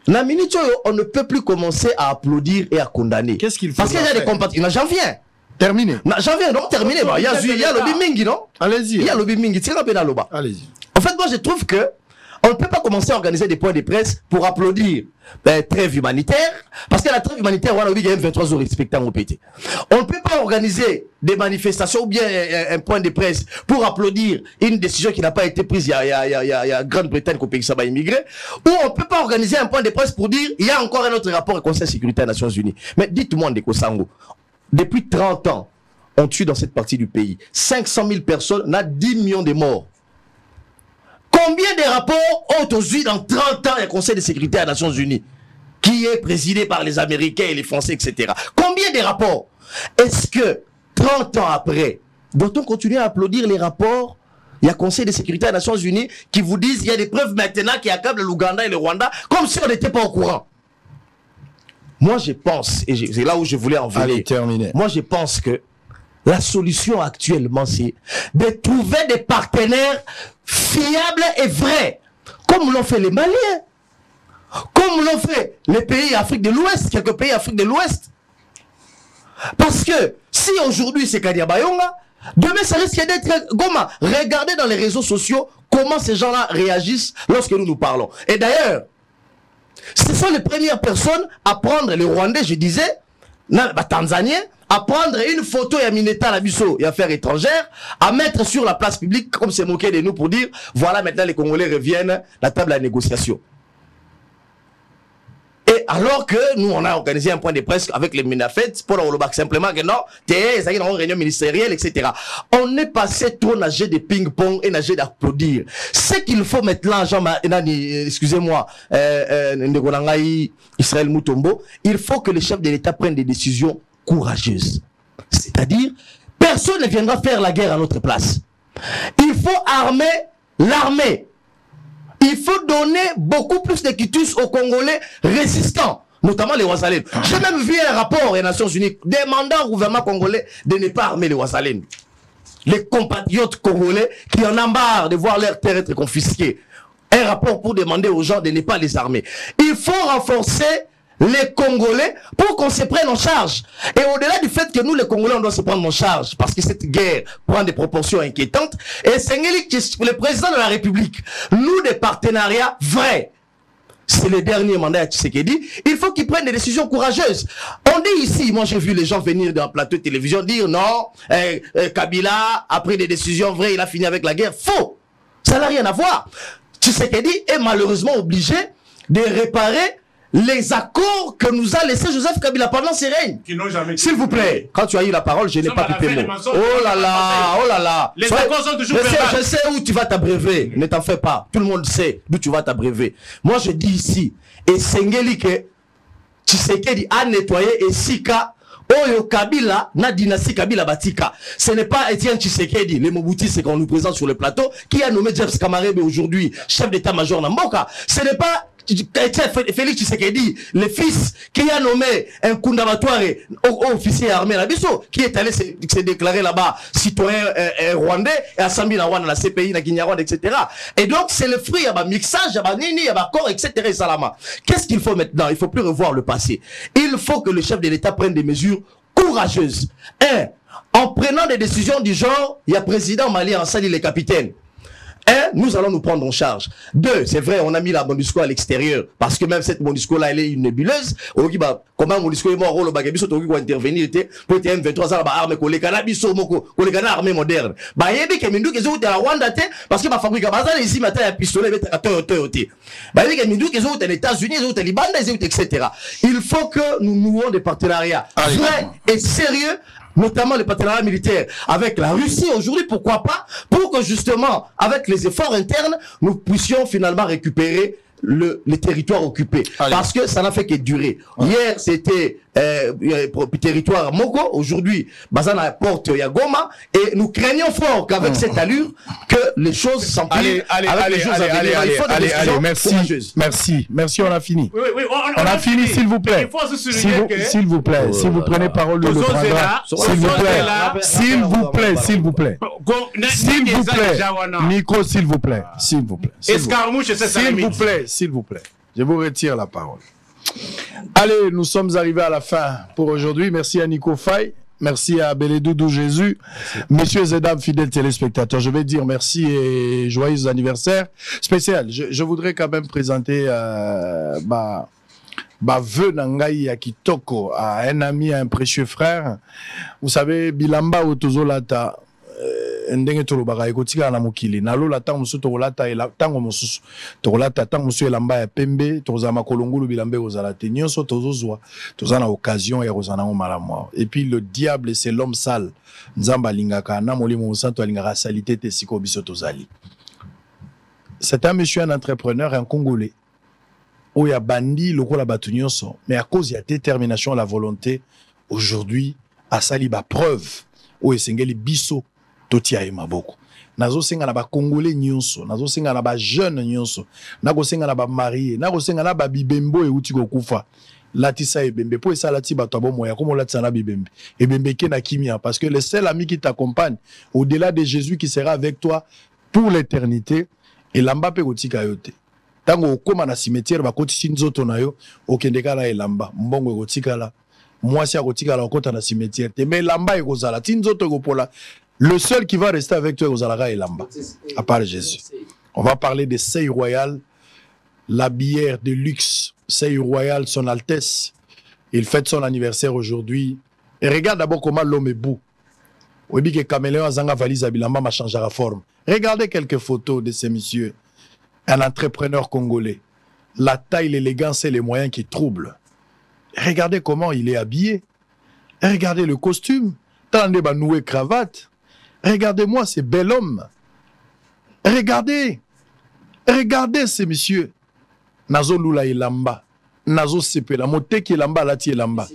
La minute, on ne peut plus commencer à applaudir et à condamner. Qu'est-ce qu'il faut? Parce qu'il y a des compatriotes. J'en viens. Terminé. J'en viens, non? Terminé. Il y a le bimingi, non? Allez-y. Il y a le bimingi. Allez-y. En fait, moi je trouve que on ne peut pas commencer à organiser des points de presse pour applaudir trêve humanitaire, parce que la trêve humanitaire, on a dit qu'il y a 23 jours respectant au PT. On ne peut pas organiser des manifestations ou bien un point de presse pour applaudir une décision qui n'a pas été prise il y a Grande-Bretagne qu'au pays ça va immigrer, ou on ne peut pas organiser un point de presse pour dire il y a encore un autre rapport au Conseil de sécurité des Nations Unies. Mais dites-moi, Ndeko Sango, depuis 30 ans, on tue dans cette partie du pays 500 000 personnes, on a 10 millions de morts. Combien de rapports ont aujourd'hui dans 30 ans le Conseil de sécurité des Nations Unies, qui est présidé par les Américains et les Français, etc. Combien de rapports? Est-ce que 30 ans après, doit-on continuer à applaudir les rapports? Il y a le Conseil de sécurité des Nations Unies qui vous disent qu'il y a des preuves maintenant qui accablent l'Ouganda et le Rwanda, comme si on n'était pas au courant. Moi je pense, et c'est là où je voulais en venir. Allez, terminé. Moi je pense que la solution actuellement, c'est de trouver des partenaires fiables et vrais, comme l'ont fait les Maliens, comme l'ont fait les pays d'Afrique de l'Ouest, quelques pays d'Afrique de l'Ouest. Parce que si aujourd'hui c'est Kadiabayonga, demain ça risque d'être Goma. Regardez dans les réseaux sociaux comment ces gens-là réagissent lorsque nous nous parlons. Et d'ailleurs, ce sont les premières personnes à prendre les Rwandais, je disais, Tanzaniens, à prendre une photo et à Mineta Labisso et affaires étrangères, à mettre sur la place publique, comme c'est moqué de nous pour dire, voilà maintenant les Congolais reviennent à la table de la négociation. Et alors que nous, on a organisé un point de presse avec les Minafet pour le bac simplement que non, ça y est, une réunion ministérielle, etc. On est passé trop nager de ping-pong et nager d'applaudir. Ce qu'il faut maintenant, excusez-moi, Israël Moutombo, il faut que les chefs de l'État prennent des décisions courageuse. C'est-à-dire, personne ne viendra faire la guerre à notre place. Il faut armer l'armée. Il faut donner beaucoup plus de quitus aux Congolais résistants, notamment les Ouazalènes. J'ai même vu un rapport des Nations Unies demandant au gouvernement congolais de ne pas armer les Ouazalènes. Les compatriotes congolais qui en ont marre de voir leur terre être confisquée. Un rapport pour demander aux gens de ne pas les armer. Il faut renforcer les Congolais pour qu'on se prenne en charge. Et au-delà du fait que nous, les Congolais, on doit se prendre en charge parce que cette guerre prend des proportions inquiétantes. Et c'est le président de la République, nous, des partenariats vrais. C'est le dernier mandat de Tshisekedi. Il faut qu'il prenne des décisions courageuses. On dit ici, moi j'ai vu les gens venir dans le plateau de télévision dire non, Kabila a pris des décisions vraies, il a fini avec la guerre. Faux. Ça n'a rien à voir. Tshisekedi est malheureusement obligé de réparer les accords que nous a laissé Joseph Kabila pendant ses règnes. S'il vous plaît, quand tu as eu la parole, je n'ai pas pipé mot. Oh là là. Les accords sont toujours je sais où tu vas t'abreuver, ne t'en fais pas. Tout le monde sait d'où tu vas t'abreuver. Moi, je dis ici, et Sengeli que Tshisekedi a nettoyé et Sika, Oyo Kabila, na dynastie Kabila Batika. Ce n'est pas Etienne Tshisekedi, les Mobuti, c'est qu'on nous présente sur le plateau, qui a nommé James Kamarebe aujourd'hui chef d'état-major Namboka. Ce n'est pas Félix Tshisekedi, le fils qui a nommé un Kundabatouare officier armé Nabiso, qui est allé se déclarer là-bas citoyen rwandais et assemblé dans la CPI, dans Kinyarwanda, etc. Et donc c'est le fruit, il y a un mixage, il y a un nini, il y a un corps, etc. Qu'est-ce qu'il faut maintenant? Il ne faut plus revoir le passé. Il faut que le chef de l'État prenne des mesures courageuses. En prenant des décisions du genre, il y a président Mali en salle, les capitaines. Nous allons nous prendre en charge. 2, c'est vrai, on a mis la MONUSCO à l'extérieur, parce que même cette MONUSCO-là, elle est une nébuleuse. Comment MONUSCO est mort, Bagabiso, tu vas intervenir, pour être M23, armée, kolekana, biso, moko, kolekana, armée moderne. Bah, yebi, kemindu, qu'ils ont été à Rwanda, parce que ma fabrique à Bazan, ici, matin, un pistolet, mais à Toyoté. Bah, yebi, kemindu, qu'ils ont été aux États-Unis, ils ont été au Liban, etc. Il faut que nous nouons des partenariats vrais et sérieux, notamment les partenariats militaires avec la Russie aujourd'hui, pourquoi pas, pour que justement, avec les efforts internes, nous puissions finalement récupérer les territoires occupés. Parce que ça n'a fait que durer. Hier, c'était territoire Moko, aujourd'hui, Bazana porte Yagoma, et nous craignons fort qu'avec cette allure, que les choses s'empirent avec les jours à venir. Il faut des décisions merci, on a fini. Oui, on a fini, s'il vous plaît. S'il vous plaît, si vous prenez parole, le prendra. S'il vous plaît. Nico, s'il vous plaît. Escarmouche, c'est ça. S'il vous plaît. Je vous retire la parole. Allez, nous sommes arrivés à la fin pour aujourd'hui. Merci à Nico Faye. Merci à Bélédoudou Jésus. Messieurs et dames, fidèles téléspectateurs, je vais dire merci et joyeux anniversaire spécial. Je voudrais quand même présenter vœu Nangaï à Kitoko, à un ami, à un précieux frère. Vous savez, Bilamba Otozolata. Ndenge tolobaka ekotika na mokili nalola tango mosusu tokolata tango mosusu tokolata tango mosusu elamba ya pembe tokozala makolongulu bilamba ekozala te nyonso tozozwa toza na occasion ya kozala nango malamu. Et puis le diable c'est l'homme sale, nzambe alingaka na molimo mosantu alingaka asali te siko biso tozali. C'est un monsieur, un entrepreneur, un Congolais oyo abandi lokola bato nyonso, mais à cause de la détermination, la volonté, aujourd'hui asali ba preuve oyo esengeli biso totia maboko. Nazo senga na ba Congolais nyonso, nazo senga na ba jeune nyonso, nazo senga na ba marié, nazo senga na ba bibembo e uti kokufa. Latisa ebembe po esa lati bato abomo ya komo latisa na bibembe. Ebembe ke na kimia parce que le seul ami qui t'accompagne au-delà de Jésus qui sera avec toi pour l'éternité et lamba pe kotika yote. Tango okoma na cimetière ba kotisi nzoto na yo okendeka la elamba mbongo kotika la. Moi si akotika la okota na cimetière te mais lamba ekozala tinzoto ekopola. Le seul qui va rester avec toi, Ozalaga et Lamba, à part Jésus. On va parler de Sey Royal, la bière de luxe. Sey Royal, son Altesse. Il fête son anniversaire aujourd'hui. Et regarde d'abord comment l'homme est beau. On dit que Caméléon Zanga valise à Bilamba m'a changé la forme. Regardez quelques photos de ces messieurs. Un entrepreneur congolais. La taille, l'élégance et les moyens qui troublent. Regardez comment il est habillé. Regardez le costume. Tendez ba noué cravate. Regardez-moi ces bel hommes. Regardez ces messieurs. Nazo lula ilamba. Nazo sepela. Moteki ilamba lati ilamba.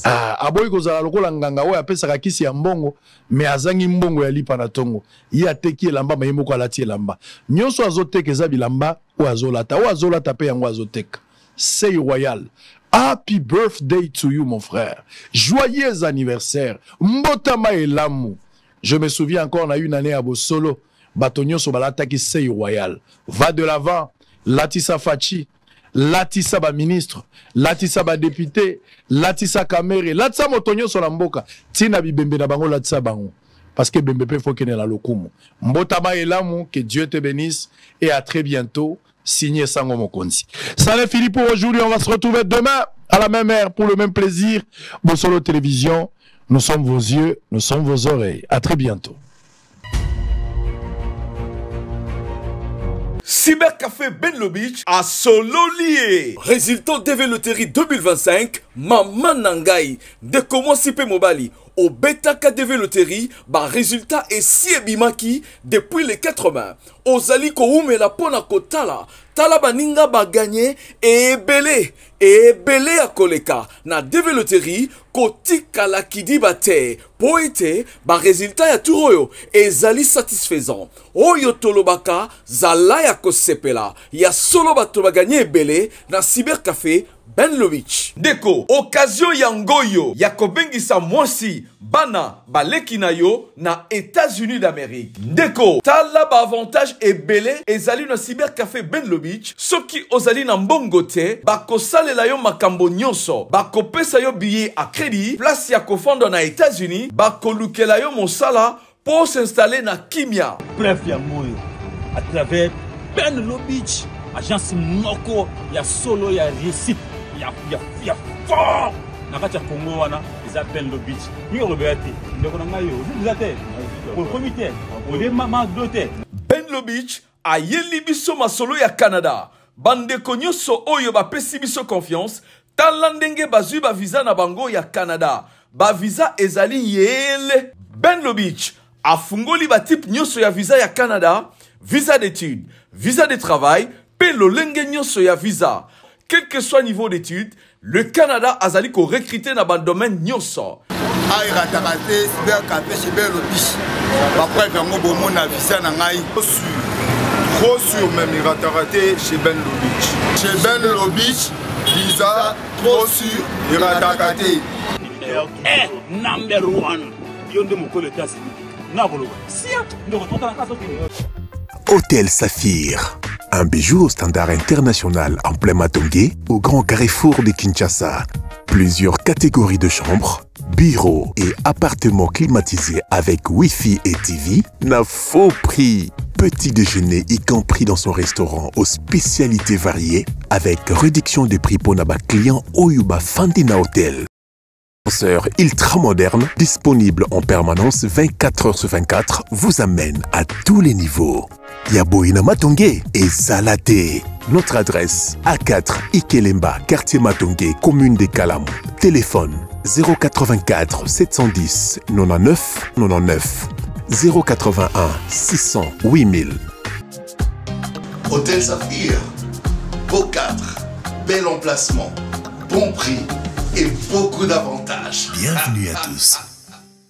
Aboy kozala lokola nganga oyo apesaka kisi ya mbongo me azangi mbongo ya lipa na tongo. Ye ateki ilamba ma yemoko alati ilamba. Nyonso azoteka eza bilamba o azolata. O azolata pe yango azoteka. Sey Royal. Happy birthday to you mon frère. Joyeux anniversaire. Mbotama elamu. Je me souviens encore, on a eu une année à Bossolo. Batonio Sobalata qui Sey Royal. Va de l'avant. Latissa Fachi. Latissa ba ministre. Latissa ba député. Latissa Kamere. Latissa Motonio Solamboka. Tina bibembe na bango Latissa bango. Parce que Bembepe faut qu'il y ait la lokumu. Mbotama elamu. Que Dieu te bénisse. Et à très bientôt. Signé Sango Mokonzi. Ça n'est fini pour aujourd'hui. On va se retrouver demain à la même heure pour le même plaisir. Bossolo Télévision. Nous sommes vos yeux, nous sommes vos oreilles. À très bientôt. Cybercafé Benlo Beach à Sololier. Résultat DV Loterie 2025, Maman Nangai, de comment Sipé Mobali. Au Beta KDV Loterie, résultat est si ebimaki depuis les 80. Ozali Koume la pona kotala. Tala baninga ba gagné et belé à koleka. Na DV Loterie, kotika la kidi bate. Poete, résultat ya turoyo. Ezali satisfaisant. Oyo tolobaka, zala ya kosepela. Ya solo bato ba gagné belé na Cybercafé Benlo Beach. Deko, occasion yangoyo, yakobengisa mwasi, bana, baleki na yo, na États-Unis d'Amérique. Deko, tala ba avantage et belé, ezali na Cybercafé Benlo Beach, soki ozali na mbongo te, bakosale la yo makambo nyonso, bakopesa yo billet à crédit, place ya kofando na États-Unis, bakoluke la yo mosala, pour s'installer na Kimia. Bref, yangoyo, à travers Benlo Beach, agence moko, ya solo, ya récip. Ya fort nakati ya Congo wana eza Benlo Beach ni robeti ndeko na ngayo uzate pour comité ole mama dote Benlo Beach ayeli biso masolo ya Canada bandeko nyonso oyo bapesi biso confiance tala ndenge bazwi ba visa na bango ya Canada ba visa ezali yele Benlo Beach afungoli ba type nyonso ya visa ya Canada visa d'études visa de travail pe lolenge nyonso ya visa. Quel que soit le niveau d'études, le Canada a zali ko recruter dans le domaine nyonso. Aïe ratarate Cybercafé chez Benlo Beach. Après quand on a visa na ngai. Trop sûr même il ratarate chez Benlo Beach. Chez Benlo Beach, visa trop sûr il ratarate. Number one. Yonde mokolo tasi. Na bolo. Sia, ndo retourne dans la casa. Hôtel Saphir, un bijou au standard international en plein Matongé, au grand carrefour de Kinshasa. Plusieurs catégories de chambres, bureaux et appartements climatisés avec Wi-Fi et TV n'a faux prix. Petit déjeuner y compris dans son restaurant aux spécialités variées avec réduction des prix pour Naba client Oyuba Fandina Hotel. Ascenseur ultra moderne, disponible en permanence 24h/24, vous amène à tous les niveaux. Yaboina Matongé et Salaté. Notre adresse A4 Ikelemba, quartier Matongé, commune des Kalamou. Téléphone 084 710 99 99 081 600 8000. Hôtel Saphir, beau cadre, bel emplacement, bon prix et beaucoup d'avantages. Bienvenue à tous.